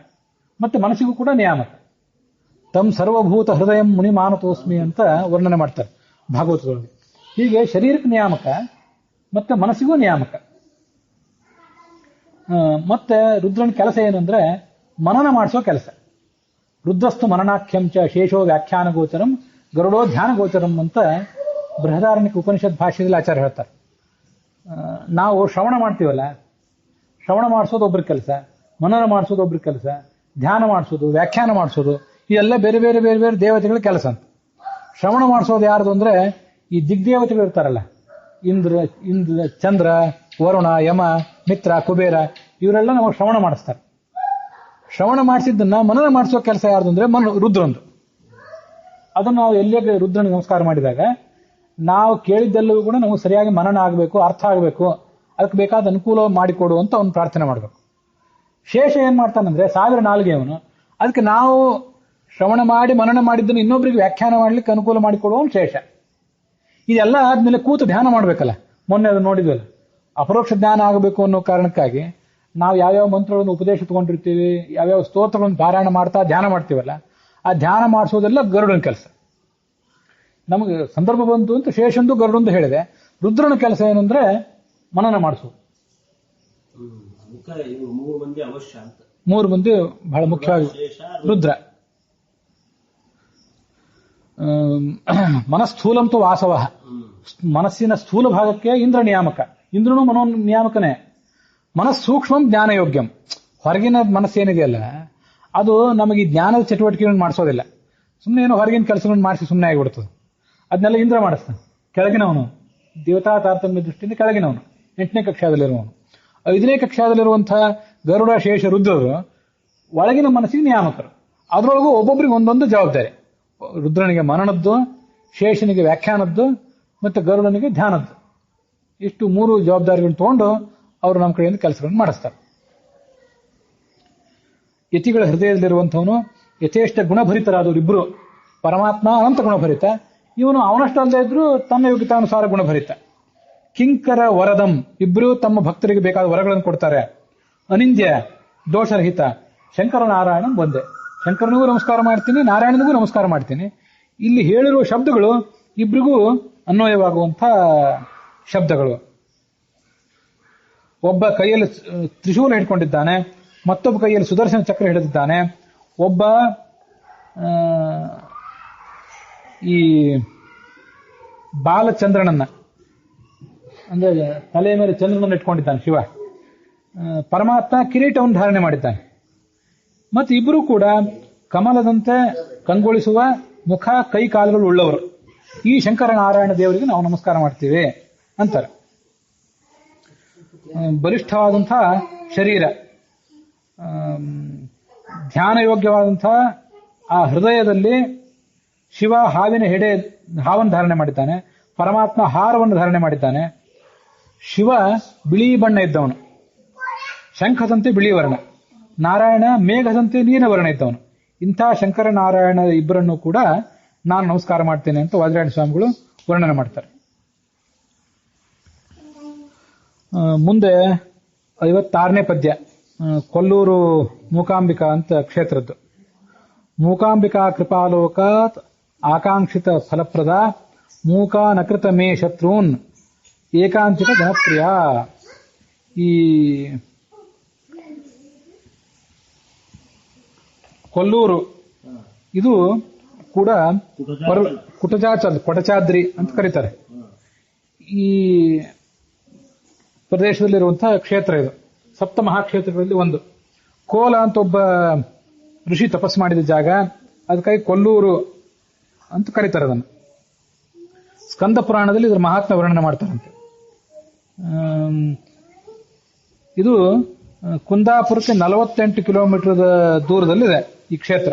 ಮತ್ತೆ ಮನಸ್ಸಿಗೂ ಕೂಡ ನಿಯಾಮಕ. ತಮ್ ಸರ್ವಭೂತ ಹೃದಯ ಮುನಿ ಮಾನತೋಸ್ಮಿ ಅಂತ ವರ್ಣನೆ ಮಾಡ್ತಾರೆ ಭಾಗವತದೊಳಗೆ. ಹೀಗೆ ಶರೀರಕ್ಕೆ ನಿಯಾಮಕ ಮತ್ತೆ ಮನಸ್ಸಿಗೂ ನಿಯಾಮಕ. ಮತ್ತೆ ರುದ್ರನ ಕೆಲಸ ಏನಂದ್ರೆ ಮನನ ಮಾಡಿಸೋ ಕೆಲಸ. ರುದ್ರಸ್ತು ಮನನಾಖ್ಯಂಚ ಶೇಷೋ ವ್ಯಾಖ್ಯಾನ ಗೋಚರಂ ಗರುಡೋ ಧ್ಯಾನ ಗೋಚರಂ ಅಂತ ಬೃಹದಾರಣ್ಯಕ ಉಪನಿಷತ್ ಭಾಷೆಯಲ್ಲಿ ಆಚಾರ್ಯ ಹೇಳ್ತಾರೆ. ನಾವು ಶ್ರವಣ ಮಾಡ್ತೀವಲ್ಲ, ಶ್ರವಣ ಮಾಡಿಸೋದು ಒಬ್ರ ಕೆಲಸ, ಮನನ ಮಾಡಿಸೋದು ಒಬ್ರ ಕೆಲಸ, ಧ್ಯಾನ ಮಾಡಿಸೋದು, ವ್ಯಾಖ್ಯಾನ ಮಾಡಿಸೋದು, ಇವೆಲ್ಲ ಬೇರೆ ಬೇರೆ ಬೇರೆ ಬೇರೆ ದೇವತೆಗಳ ಕೆಲಸ ಅಂತ. ಶ್ರವಣ ಮಾಡಿಸೋದು ಯಾರ್ದು ಅಂದ್ರೆ ಈ ದಿಗ್ದೇವತೆಗಳು ಇರ್ತಾರಲ್ಲ, ಇಂದ್ರ, ಚಂದ್ರ, ವರುಣ, ಯಮ, ಮಿತ್ರ, ಕುಬೇರ, ಇವರೆಲ್ಲ ನಮಗೆ ಶ್ರವಣ ಮಾಡಿಸ್ತಾರೆ. ಶ್ರವಣ ಮಾಡಿಸಿದ್ದನ್ನ ಮನನ ಮಾಡಿಸೋ ಕೆಲಸ ಯಾರ್ದು ಅಂದ್ರೆ ರುದ್ರಂದು. ಅದನ್ನು ನಾವು ಎಲ್ಲೇ ರುದ್ರನಿಗೆ ನಮಸ್ಕಾರ ಮಾಡಿದಾಗ ನಾವು ಕೇಳಿದ್ದೆಲ್ಲವೂ ಕೂಡ ನಮಗೆ ಸರಿಯಾಗಿ ಮನನ ಆಗಬೇಕು, ಅರ್ಥ ಆಗಬೇಕು, ಅದಕ್ಕೆ ಬೇಕಾದ ಅನುಕೂಲ ಮಾಡಿಕೊಡು ಅಂತ ಅವನು ಪ್ರಾರ್ಥನೆ ಮಾಡಬೇಕು. ಶೇಷ ಏನ್ ಮಾಡ್ತಾನಂದ್ರೆ 1000 ನಾಲ್ಗೆ ಅವನು, ಅದಕ್ಕೆ ನಾವು ಶ್ರವಣ ಮಾಡಿ ಮನನ ಮಾಡಿದ್ದನ್ನು ಇನ್ನೊಬ್ಬರಿಗೆ ವ್ಯಾಖ್ಯಾನ ಮಾಡ್ಲಿಕ್ಕೆ ಅನುಕೂಲ ಮಾಡಿಕೊಡುವವನು ಶೇಷ. ಇದೆಲ್ಲ ಆದ್ಮೇಲೆ ಕೂತು ಧ್ಯಾನ ಮಾಡ್ಬೇಕಲ್ಲ. ಮೊನ್ನೆ ಅದು ನೋಡಿದ್ವಲ್ಲ, ಅಪರೋಕ್ಷ ಜ್ಞಾನ ಆಗಬೇಕು ಅನ್ನೋ ಕಾರಣಕ್ಕಾಗಿ ನಾವು ಯಾವ್ಯಾವ ಮಂತ್ರಗಳನ್ನು ಉಪದೇಶ ತಗೊಂಡಿರ್ತೀವಿ, ಯಾವ್ಯಾವ ಸ್ತೋತ್ರಗಳನ್ನು ಪಾರಾಯಣ ಮಾಡ್ತಾ ಧ್ಯಾನ ಮಾಡ್ತೀವಲ್ಲ, ಆ ಧ್ಯಾನ ಮಾಡಿಸೋದೆಲ್ಲ ಗರುಡನ ಕೆಲಸ. ನಮಗೆ ಸಂದರ್ಭ ಬಂತು ಅಂತ ಶೇಷಂದು ಗರುಡಂದು ಹೇಳಿದೆ. ರುದ್ರನ ಕೆಲಸ ಏನಂದ್ರೆ ಮನನ ಮಾಡಿಸೋದು. 3 ಮಂದಿ ಅವಶ್ಯ ಅಂತ. 3 ಮಂದಿ ಬಹಳ ಮುಖ್ಯವಾಗಿ. ರುದ್ರ ಮನಸ್ಥೂಲಂತು ವಾಸವ, ಮನಸ್ಸಿನ ಸ್ಥೂಲ ಭಾಗಕ್ಕೆ ಇಂದ್ರ ನಿಯಾಮಕ. ಇಂದ್ರನು ಮನೋ ನಿಯಾಮಕನೇ. ಮನಸ್ಸೂಕ್ಷ್ಮಂ ಜ್ಞಾನಯೋಗ್ಯಂ. ಹೊರಗಿನ ಮನಸ್ಸೇನಿದೆಯಲ್ಲ ಅದು ನಮಗೆ ಜ್ಞಾನದ ಚಟುವಟಿಕೆಗಳನ್ನು ಮಾಡಿಸೋದಿಲ್ಲ. ಸುಮ್ಮನೆ ಏನೋ ಹೊರಗಿನ ಕೆಲಸಗಳನ್ನು ಮಾಡಿಸಿ ಸುಮ್ಮನೆ ಆಗಿಬಿಡ್ತದೆ. ಅದನ್ನೆಲ್ಲ ಇಂದ್ರ ಮಾಡಿಸ್ತಾನೆ. ಕೆಳಗಿನವನು, ದೇವತಾ ತಾರತಮ್ಯ ದೃಷ್ಟಿಯಿಂದ ಕೆಳಗಿನವನು, 8ನೇ ಕಕ್ಷಾದಲ್ಲಿರುವವನು. 5ನೇ ಕಕ್ಷಾದಲ್ಲಿರುವಂತಹ ಗರುಡ, ಶೇಷ, ರುದ್ರರು ಒಳಗಿನ ಮನಸ್ಸಿಗೆ ನಿಯಾಮಕರು. ಅದರೊಳಗೂ ಒಬ್ಬೊಬ್ಬರಿಗೆ ಒಂದೊಂದು ಜವಾಬ್ದಾರಿ. ರುದ್ರನಿಗೆ ಮನನದ್ದು, ಶೇಷನಿಗೆ ವ್ಯಾಖ್ಯಾನದ್ದು, ಮತ್ತೆ ಗರುಡನಿಗೆ ಧ್ಯಾನದ್ದು. ಇಷ್ಟು 3 ಜವಾಬ್ದಾರಿಗಳನ್ನು ತಗೊಂಡು ಅವರು ನಮ್ಮ ಕಡೆಯಿಂದ ಕೆಲಸಗಳನ್ನು ಮಾಡಿಸ್ತಾರೆ. ಯತಿಗಳ ಹೃದಯದಲ್ಲಿರುವಂಥವನು ಯಥೇಷ್ಟ ಗುಣಭರಿತರಾದವರು ಇಬ್ರು. ಪರಮಾತ್ಮ ಅನಂತ ಗುಣಭರಿತ, ಇವನು ಅವನಷ್ಟಲ್ಲದೆ ಇದ್ರು ತನ್ನ ಯೋಗ್ಯತಾನುಸಾರ ಗುಣಭರಿತ. ಕಿಂಕರ ವರದಂ, ಇಬ್ರು ತಮ್ಮ ಭಕ್ತರಿಗೆ ಬೇಕಾದ ವರಗಳನ್ನು ಕೊಡ್ತಾರೆ. ಅನಿಂದ್ಯ ದೋಷರಹಿತ, ಶಂಕರ ನಾರಾಯಣ ಒಂದೇ. ಶಂಕರನಿಗೂ ನಮಸ್ಕಾರ ಮಾಡ್ತೀನಿ, ನಾರಾಯಣನಿಗೂ ನಮಸ್ಕಾರ ಮಾಡ್ತೀನಿ. ಇಲ್ಲಿ ಹೇಳಿರುವ ಶಬ್ದಗಳು ಇಬ್ರಿಗೂ ಅನ್ವಯವಾಗುವಂಥ ಶಬ್ದಗಳು. ಒಬ್ಬ ಕೈಯಲ್ಲಿ ತ್ರಿಶೂಲ ಹಿಡ್ಕೊಂಡಿದ್ದಾನೆ, ಮತ್ತೊಬ್ಬ ಕೈಯಲ್ಲಿ ಸುದರ್ಶನ ಚಕ್ರ ಹಿಡಿದಿದ್ದಾನೆ. ಒಬ್ಬ ಈ ಬಾಲಚಂದ್ರನನ್ನ ಅಂದ್ರೆ ತಲೆಯ ಮೇಲೆ ಚಂದ್ರನನ್ನು ಇಟ್ಕೊಂಡಿದ್ದಾನೆ ಶಿವ. ಪರಮಾತ್ಮ ಕಿರೀಟವನ್ನು ಧಾರಣೆ ಮಾಡಿದ್ದಾನೆ. ಮತ್ತು ಇಬ್ಬರು ಕೂಡ ಕಮಲದಂತೆ ಕಂಗೊಳಿಸುವ ಮುಖ, ಕೈ, ಕಾಲುಗಳು ಉಳ್ಳವರು. ಈ ಶಂಕರ ನಾರಾಯಣ ದೇವರಿಗೆ ನಾವು ನಮಸ್ಕಾರ ಮಾಡ್ತೀವಿ ಅಂತಾರೆ. ಬಲಿಷ್ಠವಾದಂತಹ ಶರೀರ, ಧ್ಯಾನ ಯೋಗ್ಯವಾದಂತಹ ಆ ಹೃದಯದಲ್ಲಿ ಶಿವ ಹಾವನ್ನು ಧಾರಣೆ ಮಾಡಿದ್ದಾನೆ. ಪರಮಾತ್ಮ ಹಾರವನ್ನು ಧಾರಣೆ ಮಾಡಿದ್ದಾನೆ. ಶಿವ ಬಿಳಿ ಬಣ್ಣ ಇದ್ದವನು, ಶಂಖದಂತೆ ಬಿಳಿ ವರ್ಣ. ನಾರಾಯಣ ಮೇಘದಂತೆ ನೀಲ ವರ್ಣ ಇದ್ದವನು. ಇಂಥ ಶಂಕರ ನಾರಾಯಣ ಇಬ್ಬರನ್ನು ಕೂಡ ನಾನು ನಮಸ್ಕಾರ ಮಾಡ್ತೇನೆ ಅಂತ ವಾದಿರಾಜ ಸ್ವಾಮಿಗಳು ವರ್ಣನೆ ಮಾಡ್ತಾರೆ. ಮುಂದೆ 56ನೇ ಪದ್ಯ, ಕೊಲ್ಲೂರು ಮೂಕಾಂಬಿಕಾ ಅಂತ ಕ್ಷೇತ್ರದ್ದು. ಮೂಕಾಂಬಿಕಾ ಕೃಪಾಲೋಕಾತ್ ಆಕಾಂಕ್ಷಿತ ಫಲಪ್ರದ ಮೂಕಾ ನಕೃತ ಮೇ ಶತ್ರುನ್ ಏಕಾಂಚಿತ ಜನಪ್ರಿಯ. ಈ ಕೊಲ್ಲೂರು ಇದು ಕೂಡ ಕೊಟಚಾದ್ರಿ ಅಂತ ಕರೀತಾರೆ. ಈ ಪ್ರದೇಶದಲ್ಲಿರುವಂತಹ ಕ್ಷೇತ್ರ ಇದು. ಸಪ್ತ ಮಹಾಕ್ಷೇತ್ರಗಳಲ್ಲಿ ಒಂದು. ಕೋಲ ಅಂತ ಒಬ್ಬ ಋಷಿ ತಪಸ್ಸು ಮಾಡಿದ ಜಾಗ, ಅದಕ್ಕಾಗಿ ಕೊಲ್ಲೂರು ಅಂತ ಕರೀತಾರೆ ಅದನ್ನು. ಸ್ಕಂದ ಪುರಾಣದಲ್ಲಿ ಇದರ ಮಹಾತ್ಮ ವರ್ಣನೆ ಮಾಡ್ತಾರಂತೆ. ಇದು ಕುಂದಾಪುರಕ್ಕೆ 48 ಕಿಲೋಮೀಟರ್ ದೂರದಲ್ಲಿದೆ ಈ ಕ್ಷೇತ್ರ.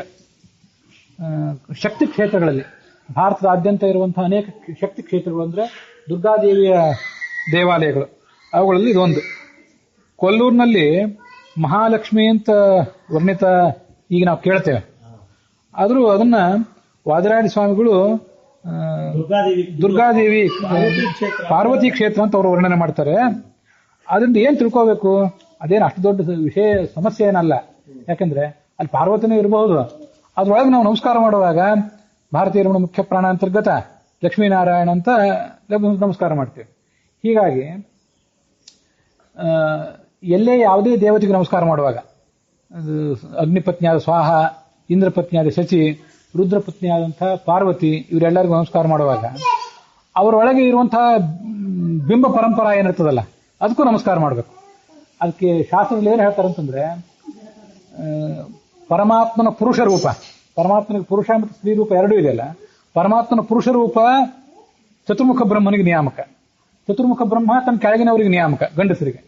ಶಕ್ತಿ ಕ್ಷೇತ್ರಗಳಲ್ಲಿ ಭಾರತದಾದ್ಯಂತ ಇರುವಂತಹ ಅನೇಕ ಶಕ್ತಿ ಕ್ಷೇತ್ರಗಳು ಅಂದ್ರೆ ದುರ್ಗಾದೇವಿಯ ದೇವಾಲಯಗಳು, ಅವುಗಳಲ್ಲಿ ಇದೊಂದು. ಕೊಲ್ಲೂರಿನಲ್ಲಿ ಮಹಾಲಕ್ಷ್ಮಿ ಅಂತ ವರ್ಣಿತ ಈಗ ನಾವು ಕೇಳ್ತೇವೆ. ಆದರೂ ಅದನ್ನ ವಾದಿರಾಜ ಸ್ವಾಮಿಗಳು ದುರ್ಗಾದೇವಿ ಪಾರ್ವತಿ ಕ್ಷೇತ್ರ ಅಂತ ಅವರು ವರ್ಣನೆ ಮಾಡ್ತಾರೆ. ಅದರಿಂದ ಏನ್ ತಿಳ್ಕೋಬೇಕು, ಅದೇನು ಅಷ್ಟು ದೊಡ್ಡ ವಿಷಯ ಸಮಸ್ಯೆ ಏನಲ್ಲ. ಯಾಕಂದ್ರೆ ಅಲ್ಲಿ ಪಾರ್ವತಿನೂ ಇರಬಹುದು. ಅದ್ರೊಳಗೆ ನಾವು ನಮಸ್ಕಾರ ಮಾಡುವಾಗ ಭಾರತೀಯ ರಮಣ ಮುಖ್ಯ ಪ್ರಾಣ ಅಂತರ್ಗತ ಲಕ್ಷ್ಮೀನಾರಾಯಣ ಅಂತ ನಮಸ್ಕಾರ ಮಾಡ್ತೇವೆ. ಹೀಗಾಗಿ ಎಲ್ಲೇ ಯಾವುದೇ ದೇವತೆಗೆ ನಮಸ್ಕಾರ ಮಾಡುವಾಗ, ಅಗ್ನಿಪತ್ನಿಯಾದ ಸ್ವಾಹ, ಇಂದ್ರಪತ್ನಿಯಾದ ಶಚಿ, ರುದ್ರಪತ್ನಿಯಾದಂತಹ ಪಾರ್ವತಿ ಇವರೆಲ್ಲರಿಗೂ ನಮಸ್ಕಾರ ಮಾಡುವಾಗ ಅವರೊಳಗೆ ಇರುವಂತಹ ಬಿಂಬ ಪರಂಪರಾ ಏನಿರ್ತದಲ್ಲ ಅದಕ್ಕೂ ನಮಸ್ಕಾರ ಮಾಡಬೇಕು. ಅದಕ್ಕೆ ಶಾಸ್ತ್ರದಲ್ಲಿ ಏನು ಹೇಳ್ತಾರೆ ಅಂತಂದ್ರೆ, ಪರಮಾತ್ಮನ ಪುರುಷ ರೂಪ, ಪರಮಾತ್ಮನಿಗೆ ಪುರುಷ ಮತ್ತು ಸ್ತ್ರೀ ರೂಪ ಎರಡೂ ಇದೆಯಲ್ಲ, ಪರಮಾತ್ಮನ ಪುರುಷ ರೂಪ ಚತುರ್ಮುಖ ಬ್ರಹ್ಮನಿಗೆ ನಿಯಾಮಕ, ಚತುರ್ಮುಖ ಬ್ರಹ್ಮ ತನ್ನ ಕೆಳಗಿನವರಿಗೆ ನಿಯಾಮಕ, ಗಂಡಸರಿಗೆ,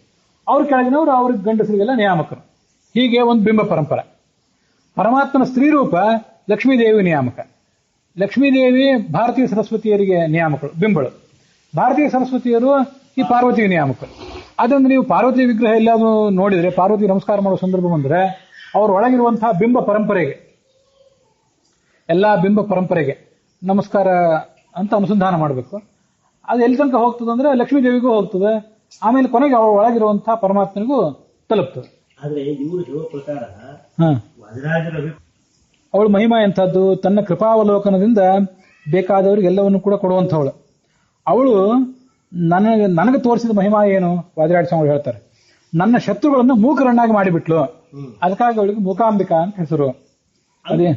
ಅವ್ರ ಕೆಳಗಿನವರು ಅವ್ರಿಗೆ ಗಂಡಸರಿಗೆಲ್ಲ ನಿಯಾಮಕರು. ಹೀಗೆ ಒಂದು ಬಿಂಬ ಪರಂಪರೆ. ಪರಮಾತ್ಮನ ಸ್ತ್ರೀ ರೂಪ ಲಕ್ಷ್ಮೀದೇವಿ ನಿಯಾಮಕ, ಲಕ್ಷ್ಮೀದೇವಿ ಭಾರತೀಯ ಸರಸ್ವತಿಯರಿಗೆ ನಿಯಾಮಕರು, ಬಿಂಬಳು. ಭಾರತೀಯ ಸರಸ್ವತಿಯರು ಈ ಪಾರ್ವತಿಗೆ ನಿಯಾಮಕರು. ಅದರಿಂದ ನೀವು ಪಾರ್ವತಿ ವಿಗ್ರಹ ಎಲ್ಲಾದ್ರೂ ನೋಡಿದ್ರೆ, ಪಾರ್ವತಿ ನಮಸ್ಕಾರ ಮಾಡೋ ಸಂದರ್ಭ ಬಂದ್ರೆ ಅವ್ರ ಒಳಗಿರುವಂತಹ ಬಿಂಬ ಪರಂಪರೆಗೆ, ಎಲ್ಲಾ ಬಿಂಬ ಪರಂಪರೆಗೆ ನಮಸ್ಕಾರ ಅಂತ ಅನುಸಂಧಾನ ಮಾಡಬೇಕು. ಅದು ಎಲ್ಲಿ ತನಕ ಹೋಗ್ತದೆ ಅಂದ್ರೆ ಲಕ್ಷ್ಮೀದೇವಿಗೂ ಹೋಗ್ತದೆ, ಆಮೇಲೆ ಕೊನೆಗೆ ಅವಳ ಒಳಗಿರುವಂತಹ ಪರಮಾತ್ಮನಿಗೂ ತಲುಪ್ತದೆ. ಆದ್ರೆ ಇವರು ಹೇಳೋ ಪ್ರಕಾರ ಅವಳು ಮಹಿಮಾ ಎಂಥದ್ದು, ತನ್ನ ಕೃಪಾವಲೋಕನದಿಂದ ಬೇಕಾದವರಿಗೆ ಎಲ್ಲವನ್ನು ಕೂಡ ಕೊಡುವಂಥವಳು. ಅವಳು ನನಗೆ ತೋರಿಸಿದ ಮಹಿಮಾ ಏನು, ವಾದಿರಾಜ ಸ್ವಾಮಿಗಳು ಹೇಳ್ತಾರೆ, ನನ್ನ ಶತ್ರುಗಳನ್ನು ಮೂಕರನ್ನಾಗಿ ಮಾಡಿಬಿಟ್ಲು, ಅದಕ್ಕಾಗಿ ಅವಳಿಗೆ ಮೂಕಾಂಬಿಕಾ ಅಂತ ಹೆಸರು. ಅದೇ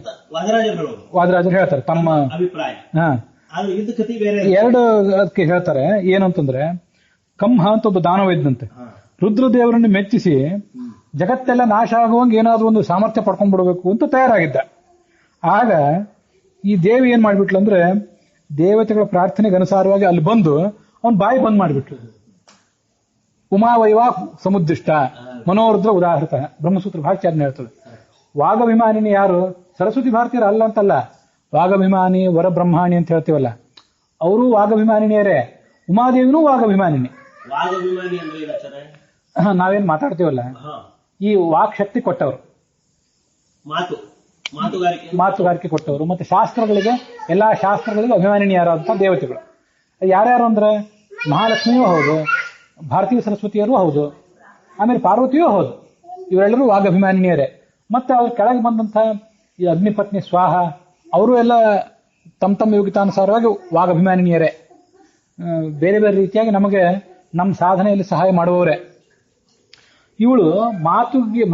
ವಾದಿರಾಜರು ಹೇಳ್ತಾರೆ ತಮ್ಮ ಅಭಿಪ್ರಾಯ. ಎರಡು ಅದಕ್ಕೆ ಹೇಳ್ತಾರೆ. ಏನು ಅಂತಂದ್ರೆ, ಕಂಹ ಅಂತ ಒಬ್ಬ ದಾನವ ಇದ್ದಂತೆ, ರುದ್ರದೇವರನ್ನು ಮೆಚ್ಚಿಸಿ ಜಗತ್ತೆಲ್ಲ ನಾಶ ಆಗುವಂಗೆ ಏನಾದ್ರೂ ಒಂದು ಸಾಮರ್ಥ್ಯ ಪಡ್ಕೊಂಡ್ಬಿಡ್ಬೇಕು ಅಂತ ತಯಾರಾಗಿದ್ದ. ಆಗ ಈ ದೇವಿ ಏನ್ ಮಾಡ್ಬಿಟ್ಲು ಅಂದ್ರೆ, ದೇವತೆಗಳ ಪ್ರಾರ್ಥನೆಗೆ ಅನುಸಾರವಾಗಿ ಅಲ್ಲಿ ಬಂದು ಅವನ್ ಬಾಯಿ ಬಂದ್ ಮಾಡಿಬಿಟ್ಲು. ಉಮಾವೈವಾ ಸಮುದ್ದಿಷ್ಟ ಮನೋರುದ್ರ ಉದಾಹೃತ ಬ್ರಹ್ಮಸೂತ್ರ ಭಾಷ್ಯಾಜ್ಞೆ ಹೇಳ್ತದೆ. ವಾಗಭಿಮಾನಿನಿ ಯಾರು? ಸರಸ್ವತಿ ಭಾರತೀಯರು ಅಲ್ಲ ಅಂತಲ್ಲ, ವಾಗಭಿಮಾನಿ ವರಬ್ರಹ್ಮಾಣಿ ಅಂತ ಹೇಳ್ತೀವಲ್ಲ, ಅವರು ವಾಗಭಿಮಾನಿನಿಯರೇ, ಉಮಾದೇವಿನೂ ವಾಗಭಿಮಾನಿನಿ. ನಾವೇನ್ ಮಾತಾಡ್ತೀವಲ್ಲ, ಈ ವಾಕ್ ಶಕ್ತಿ ಕೊಟ್ಟವರು, ಮಾತುಗಾರಿಕೆ ಕೊಟ್ಟವರು, ಮತ್ತೆ ಶಾಸ್ತ್ರಗಳಿಗೆ, ಎಲ್ಲಾ ಶಾಸ್ತ್ರಗಳಿಗೆ ಅಭಿಮಾನಿನಿ ಯಾರು ಅಂತ ದೇವತೆಗಳು ಯಾರ್ಯಾರು ಅಂದ್ರೆ, ಮಹಾಲಕ್ಷ್ಮಿಯೂ ಹೌದು, ಭಾರತೀಯ ಸರಸ್ವತಿಯರೂ ಹೌದು, ಆಮೇಲೆ ಪಾರ್ವತಿಯೂ ಹೌದು. ಇವರೆಲ್ಲರೂ ವಾಗಭಿಮಾನಿನಿಯರೇ. ಮತ್ತೆ ಅವ್ರ ಕೆಳಗೆ ಬಂದಂತ ಈ ಅಗ್ನಿಪತ್ನಿ ಸ್ವಾಹ, ಅವರು ಎಲ್ಲ ತಮ್ಮ ತಮ್ಮ ಯೋಗ್ಯತಾನುಸಾರವಾಗಿ ವಾಗಭಿಮಾನಿನಿಯರೇ. ಬೇರೆ ಬೇರೆ ರೀತಿಯಾಗಿ ನಮಗೆ ನಮ್ಮ ಸಾಧನೆಯಲ್ಲಿ ಸಹಾಯ ಮಾಡುವವರೇ. ಇವಳು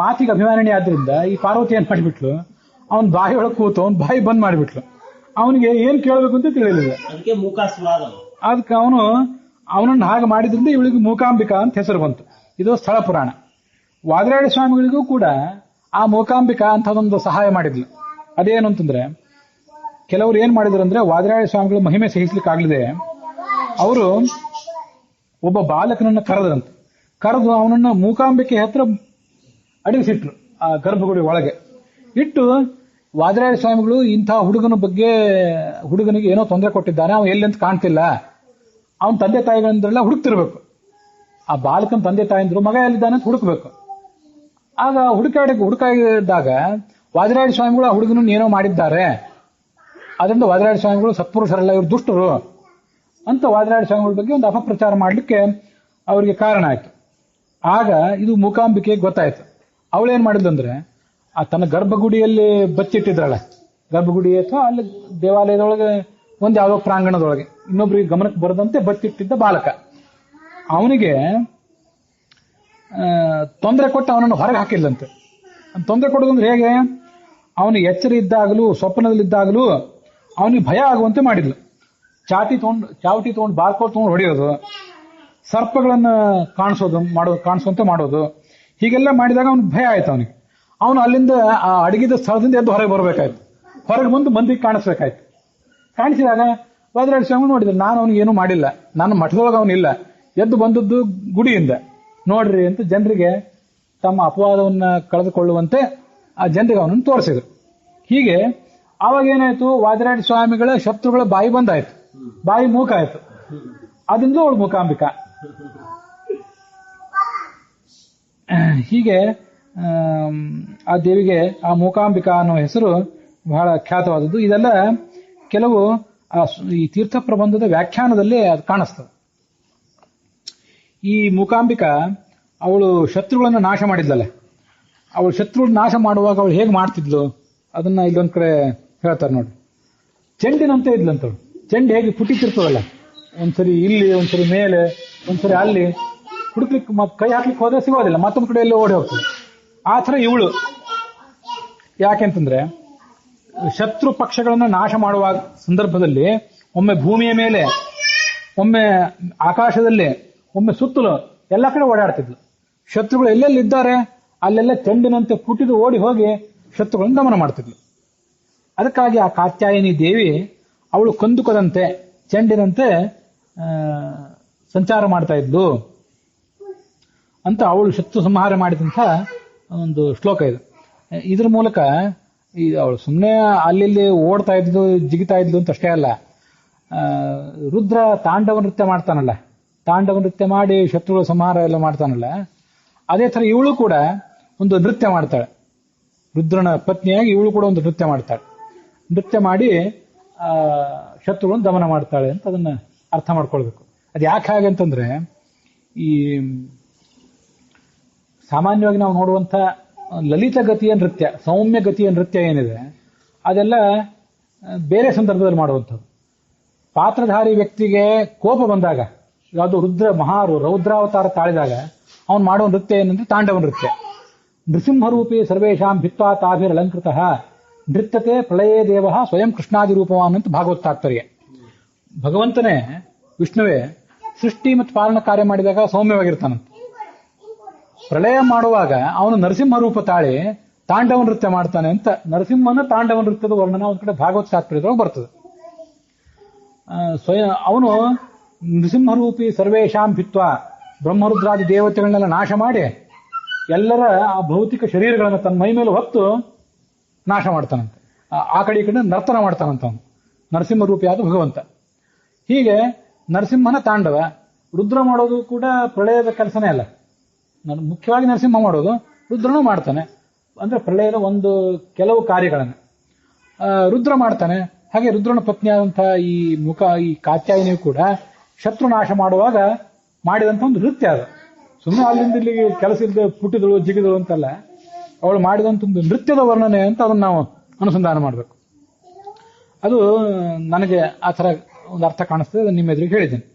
ಮಾತಿಗೆ ಅಭಿಮಾನಿನಿ ಆದ್ರಿಂದ ಈ ಪಾರ್ವತಿ ಏನ್ ಮಾಡಿಬಿಟ್ಲು, ಅವನ್ ಬಾಯಿ ಒಳಗೆ ಕೂತು ಅವನ್ ಬಾಯಿ ಬಂದ್ ಮಾಡಿಬಿಟ್ಲು. ಅವನಿಗೆ ಏನ್ ಕೇಳಬೇಕು ಅಂತ ತಿಳಿಯಲಿಲ್ಲ. ಅದಕ್ಕೆ ಅವನನ್ನು ಹಾಗೆ ಮಾಡಿದ್ರಿಂದ ಇವಳಿಗೆ ಮೂಕಾಂಬಿಕಾ ಅಂತ ಹೆಸರು ಬಂತು. ಇದು ಸ್ಥಳ ಪುರಾಣ. ವಾದಿರಾಜ ಸ್ವಾಮಿಗಳಿಗೂ ಕೂಡ ಆ ಮೂಕಾಂಬಿಕಾ ಅಂತದೊಂದು ಸಹಾಯ ಮಾಡಿದ್ಲು. ಅದೇನು ಅಂತಂದ್ರೆ, ಕೆಲವರು ಏನ್ ಮಾಡಿದ್ರು ಅಂದ್ರೆ, ವಾದಿರಾಜ ಸ್ವಾಮಿಗಳು ಮಹಿಮೆ ಸಹಿಸ್ಲಿಕ್ಕಾಗಲಿದೆ ಅವರು ಒಬ್ಬ ಬಾಲಕನನ್ನ ಕರೆದು ಅವನನ್ನ ಮೂಕಾಂಬಿಕೆ ಹತ್ರ ಅಡಗಿಸಿಟ್ರು, ಆ ಗರ್ಭಗುಡಿ ಒಳಗೆ ಇಟ್ಟು. ವಾದಿರಾಜ ಸ್ವಾಮಿಗಳು ಇಂಥ ಹುಡುಗನಿಗೆ ಏನೋ ತೊಂದರೆ ಕೊಟ್ಟಿದ್ದಾನೆ, ಅವನು ಎಲ್ಲಿ ಅಂತ ಕಾಣ್ತಿಲ್ಲ, ಅವನ ತಂದೆ ತಾಯಿಗಳಿಂದೆಲ್ಲ ಹುಡುಕ್ತಿರ್ಬೇಕು. ಆ ಬಾಲಕನ ತಂದೆ ತಾಯಿಂದ್ರು ಮಗ ಎಲ್ಲಿದ್ದಾನೆ ಅಂತ ಹುಡುಕ್ಬೇಕು. ಆಗ ಹುಡುಕಾಡಿದಾಗ ವಾದಿರಾಜ ಸ್ವಾಮಿಗಳು ಆ ಹುಡುಗನನ್ನು ಏನೋ ಮಾಡಿದ್ದಾರೆ, ಅದರಿಂದ ವಾದಿರಾಜ ಸ್ವಾಮಿಗಳು ಸತ್ಪುರುಷರಲ್ಲ, ಇವರು ದುಷ್ಟರು ಅಂತ ವಾದಿರಾಜ ಸ್ವಾಮಿಗಳ ಬಗ್ಗೆ ಒಂದು ಅಪಪ್ರಚಾರ ಮಾಡಲಿಕ್ಕೆ ಅವರಿಗೆ ಕಾರಣ ಆಯ್ತು. ಆಗ ಇದು ಮೂಕಾಂಬಿಕೆ ಗೊತ್ತಾಯ್ತು. ಅವಳೇನ್ ಮಾಡಿದ್ಲಂದ್ರೆ, ಆ ತನ್ನ ಗರ್ಭಗುಡಿಯಲ್ಲಿ ಬಚ್ಚಿಟ್ಟಿದ್ರಲ್ಲ, ಗರ್ಭಗುಡಿ ಅಥವಾ ಅಲ್ಲಿ ದೇವಾಲಯದೊಳಗೆ ಒಂದು ಯಾವುದೋ ಪ್ರಾಂಗಣದೊಳಗೆ ಇನ್ನೊಬ್ರಿಗೆ ಗಮನಕ್ಕೆ ಬರದಂತೆ ಬಚ್ಚಿಟ್ಟಿದ್ದ ಬಾಲಕ, ಅವನಿಗೆ ತೊಂದರೆ ಕೊಟ್ಟು ಅವನನ್ನು ಹೊರಗೆ ಹಾಕಿಲ್ಲಂತೆ. ತೊಂದರೆ ಕೊಡೋದಂದ್ರೆ ಹೇಗೆ, ಅವನು ಎಚ್ಚರ ಇದ್ದಾಗಲೂ ಸ್ವಪ್ನದಲ್ಲಿದ್ದಾಗಲೂ ಅವನಿಗೆ ಭಯ ಆಗುವಂತೆ ಮಾಡಿದ್ಲು. ಚಾವಟಿ ತಗೊಂಡು ಬಾರ್ಕೋಲ್ ತಗೊಂಡು ಹೊಡೆಯೋದು, ಸರ್ಪಗಳನ್ನು ಕಾಣಿಸುವಂತೆ ಮಾಡೋದು, ಹೀಗೆಲ್ಲ ಮಾಡಿದಾಗ ಅವನಿಗೆ ಭಯ ಆಯ್ತು. ಅವನು ಅಲ್ಲಿಂದ ಆ ಅಡಗಿದ ಸ್ಥಳದಿಂದ ಎದ್ದು ಹೊರಗೆ ಬರಬೇಕಾಯ್ತು. ಹೊರಗೆ ಬಂದು ಮಂದಿಗೆ ಕಾಣಿಸ್ಬೇಕಾಯ್ತು. ಕಾಣಿಸಿದಾಗ ವಾದಿರಾಜ ಸ್ವಾಮಿ ನೋಡಿದ್ರು, ನಾನು ಅವನಿಗೆ ಏನೂ ಮಾಡಿಲ್ಲ, ನನ್ನ ಮಠದೊಳಗೆ ಅವನಿಲ್ಲ, ಎದ್ದು ಬಂದದ್ದು ಗುಡಿಯಿಂದ, ನೋಡ್ರಿ ಅಂತ ಜನರಿಗೆ ತಮ್ಮ ಅಪವಾದವನ್ನ ಕಳೆದುಕೊಳ್ಳುವಂತೆ ಆ ಜನರಿಗೆ ಅವನನ್ನು ತೋರಿಸಿದ್ರು. ಹೀಗೆ ಆವಾಗ ಏನಾಯ್ತು, ವಾದಿರಾಜ ಸ್ವಾಮಿಗಳ ಶತ್ರುಗಳ ಬಾಯಿ ಬಂದಾಯ್ತು, ಬಾಯಿ ಮೂಕಾಯ್ತು. ಅದರಿಂದ ಅವಳು ಮೂಕಾಂಬಿಕಾ. ಹೀಗೆ ಆ ದೇವಿಗೆ ಆ ಮೂಕಾಂಬಿಕಾ ಅನ್ನೋ ಹೆಸರು ಬಹಳ ಖ್ಯಾತವಾದದ್ದು. ಇದೆಲ್ಲ ಕೆಲವು ಈ ತೀರ್ಥ ಪ್ರಬಂಧದ ವ್ಯಾಖ್ಯಾನದಲ್ಲಿ ಅದು ಕಾಣಿಸ್ತದೆ. ಈ ಮೂಕಾಂಬಿಕಾ ಅವಳು ಶತ್ರುಗಳನ್ನು ನಾಶ ಮಾಡಿದ್ಲಲ್ಲ, ಅವಳು ಶತ್ರುಗಳನ್ನ ನಾಶ ಮಾಡುವಾಗ ಅವಳು ಹೇಗೆ ಮಾಡ್ತಿದ್ಲು ಅದನ್ನ ಇಲ್ಲೊಂದ್ ಕಡೆ ಹೇಳ್ತಾರೆ ನೋಡಿ. ಚೆಂಡಿನಂತೆ ಇದ್ಲಂತವಳು. ಚೆಂಡು ಹೇಗೆ ಪುಟಿತಿರ್ತದಲ್ಲ, ಒಂದ್ಸರಿ ಇಲ್ಲಿ, ಒಂದ್ಸರಿ ಮೇಲೆ, ಒಂದ್ಸರಿ ಅಲ್ಲಿ, ಹುಡುಕ್ಲಿಕ್ಕೆ ಕೈ ಹಾಕ್ಲಿಕ್ಕೆ ಹೋದ್ರೆ ಸಿಗೋದಿಲ್ಲ, ಮತ್ತೊಂದು ಕಡೆ ಎಲ್ಲ ಓಡಿ ಹೋಗ್ತದೆ. ಆ ಥರ ಇವಳು. ಯಾಕೆಂತಂದ್ರೆ ಶತ್ರು ಪಕ್ಷಗಳನ್ನ ನಾಶ ಮಾಡುವ ಸಂದರ್ಭದಲ್ಲಿ ಒಮ್ಮೆ ಭೂಮಿಯ ಮೇಲೆ, ಒಮ್ಮೆ ಆಕಾಶದಲ್ಲಿ, ಒಮ್ಮೆ ಸುತ್ತಲೂ ಎಲ್ಲ ಕಡೆ ಓಡಾಡ್ತಿದ್ಲು. ಶತ್ರುಗಳು ಎಲ್ಲೆಲ್ಲಿದ್ದಾರೆ ಅಲ್ಲೆಲ್ಲ ಚೆಂಡಿನಂತೆ ಪುಟಿದು ಓಡಿ ಹೋಗಿ ಶತ್ರುಗಳನ್ನು ದಮನ ಮಾಡ್ತಿದ್ಲು. ಅದಕ್ಕಾಗಿ ಆ ಕಾತ್ಯಾಯಿನಿ ದೇವಿ ಅವಳು ಕಂದುಕದಂತೆ ಚೆಂಡಿನಂತೆ ಸಂಚಾರ ಮಾಡ್ತಾ ಇದ್ಲು ಅಂತ ಅವಳು ಶತ್ರು ಸಂಹಾರ ಮಾಡಿದಂಥ ಒಂದು ಶ್ಲೋಕ ಇದು. ಇದ್ರ ಮೂಲಕ ಅವಳು ಸುಮ್ಮನೆ ಅಲ್ಲಿ ಓಡ್ತಾ ಇದ್ದು ಜಿಗಿತಾ ಇದ್ಲು ಅಂತ ಅಷ್ಟೇ ಅಲ್ಲ, ರುದ್ರ ತಾಂಡವ ನೃತ್ಯ ಮಾಡ್ತಾನಲ್ಲ, ತಾಂಡವ ನೃತ್ಯ ಮಾಡಿ ಶತ್ರುಗಳ ಸಂಹಾರ ಎಲ್ಲ ಮಾಡ್ತಾನಲ್ಲ, ಅದೇ ಥರ ಇವಳು ಕೂಡ ಒಂದು ನೃತ್ಯ ಮಾಡ್ತಾಳೆ. ರುದ್ರನ ಪತ್ನಿಯಾಗಿ ಇವಳು ಕೂಡ ಒಂದು ನೃತ್ಯ ಮಾಡ್ತಾಳೆ. ನೃತ್ಯ ಮಾಡಿ ಶತ್ರುಗಳನ್ನು ದಮನ ಮಾಡ್ತಾಳೆ ಅಂತ ಅದನ್ನ ಅರ್ಥ ಮಾಡ್ಕೊಳ್ಬೇಕು. ಅದು ಯಾಕೆ ಹಾಗೆ ಅಂತಂದ್ರೆ, ಈ ಸಾಮಾನ್ಯವಾಗಿ ನಾವು ನೋಡುವಂಥ ಲಲಿತ ಗತಿಯ ನೃತ್ಯ, ಸೌಮ್ಯ ಗತಿಯ ನೃತ್ಯ ಏನಿದೆ ಅದೆಲ್ಲ ಬೇರೆ ಸಂದರ್ಭದಲ್ಲಿ ಮಾಡುವಂಥದ್ದು. ಪಾತ್ರಧಾರಿ ವ್ಯಕ್ತಿಗೆ ಕೋಪ ಬಂದಾಗ, ಯಾವುದು ರೌದ್ರಾವತಾರ ತಾಳಿದಾಗ ಅವನು ಮಾಡುವ ನೃತ್ಯ ಏನಂದ್ರೆ ತಾಂಡವ ನೃತ್ಯ. ನೃಸಿಂಹರೂಪಿ ಸರ್ವೇಶಾಂ ಭಿತ್ವಾ ತಾಭಿರಲಂಕೃತ ನೃತ್ಯತೆ ಪ್ರಳಯೇ ದೇವ ಸ್ವಯಂ ಕೃಷ್ಣಾದಿ ರೂಪವಾನ್ ಅಂತ ಭಾಗವತ್ ತಾತ್ಪರ್ಯ. ಭಗವಂತನೇ, ವಿಷ್ಣುವೇ ಸೃಷ್ಟಿ ಮತ್ತು ಪಾಲನ ಕಾರ್ಯ ಮಾಡಿದಾಗ ಸೌಮ್ಯವಾಗಿರ್ತಾನಂತ. ಪ್ರಳಯ ಮಾಡುವಾಗ ಅವನು ನರಸಿಂಹ ರೂಪ ತಾಳಿ ತಾಂಡವ ನೃತ್ಯ ಮಾಡ್ತಾನೆ ಅಂತ ನರಸಿಂಹನ ತಾಂಡವ ನೃತ್ಯದ ವರ್ಣನ ಒಂದ್ ಕಡೆ ಭಾಗವತ್ ತಾತ್ಪರ್ಯದೊಳಗೆ ಬರ್ತದೆ. ಸ್ವಯಂ ಅವನು ನೃಸಿಂಹರೂಪಿ ಸರ್ವೇಶಾಂ ಭಿತ್ವ ಬ್ರಹ್ಮರುದ್ರಾದಿ ದೇವತೆಗಳನ್ನೆಲ್ಲ ನಾಶ ಮಾಡಿ ಎಲ್ಲರ ಆ ಭೌತಿಕ ಶರೀರಗಳನ್ನು ತನ್ನ ಮೈ ಮೇಲೆ ಹೊತ್ತು ನಾಶ ಮಾಡ್ತಾನಂತೆ. ಆ ಕಡೆ ಈ ಕಡೆ ನರ್ತನ ಮಾಡ್ತಾನಂತ ಅವನು, ನರಸಿಂಹರೂಪಿಯಾದ ಭಗವಂತ. ಹೀಗೆ ನರಸಿಂಹನ ತಾಂಡವ, ರುದ್ರ ಮಾಡೋದು ಕೂಡ ಪ್ರಳಯದ ಕೆಲಸನೇ ಅಲ್ಲ, ಮುಖ್ಯವಾಗಿ ನರಸಿಂಹ ಮಾಡೋದು, ರುದ್ರನೂ ಮಾಡ್ತಾನೆ. ಅಂದ್ರೆ ಪ್ರಳಯದ ಒಂದು ಕೆಲವು ಕಾರ್ಯಗಳನ್ನು ರುದ್ರ ಮಾಡ್ತಾನೆ. ಹಾಗೆ ರುದ್ರನ ಪತ್ನಿಯಾದಂತಹ ಈ ಕಾತ್ಯಾಯಿನಿಯು ಕೂಡ ಶತ್ರುನಾಶ ಮಾಡುವಾಗ ಮಾಡಿದಂಥ ಒಂದು ನೃತ್ಯ ಅದು. ಸುಮ್ಮನೆ ಅಲ್ಲಿಂದ ಇಲ್ಲಿಗೆ ಕೆಲಸ ಇಲ್ಲದೆ ಪುಟ್ಟಿದಳು ಜಿಗಿದಳು ಅಂತಲ್ಲ, ಅವಳು ಮಾಡಿದಂಥ ಒಂದು ನೃತ್ಯದ ವರ್ಣನೆ ಅಂತ ಅದನ್ನು ನಾವು ಅನುಸಂಧಾನ ಮಾಡಬೇಕು. ಅದು ನನಗೆ ಆ ಥರ ಒಂದು ಅರ್ಥ ಕಾಣಿಸ್ತದೆ, ನಿಮ್ಮ ಎದುರಿಗೆ ಹೇಳಿದ್ದೇನೆ.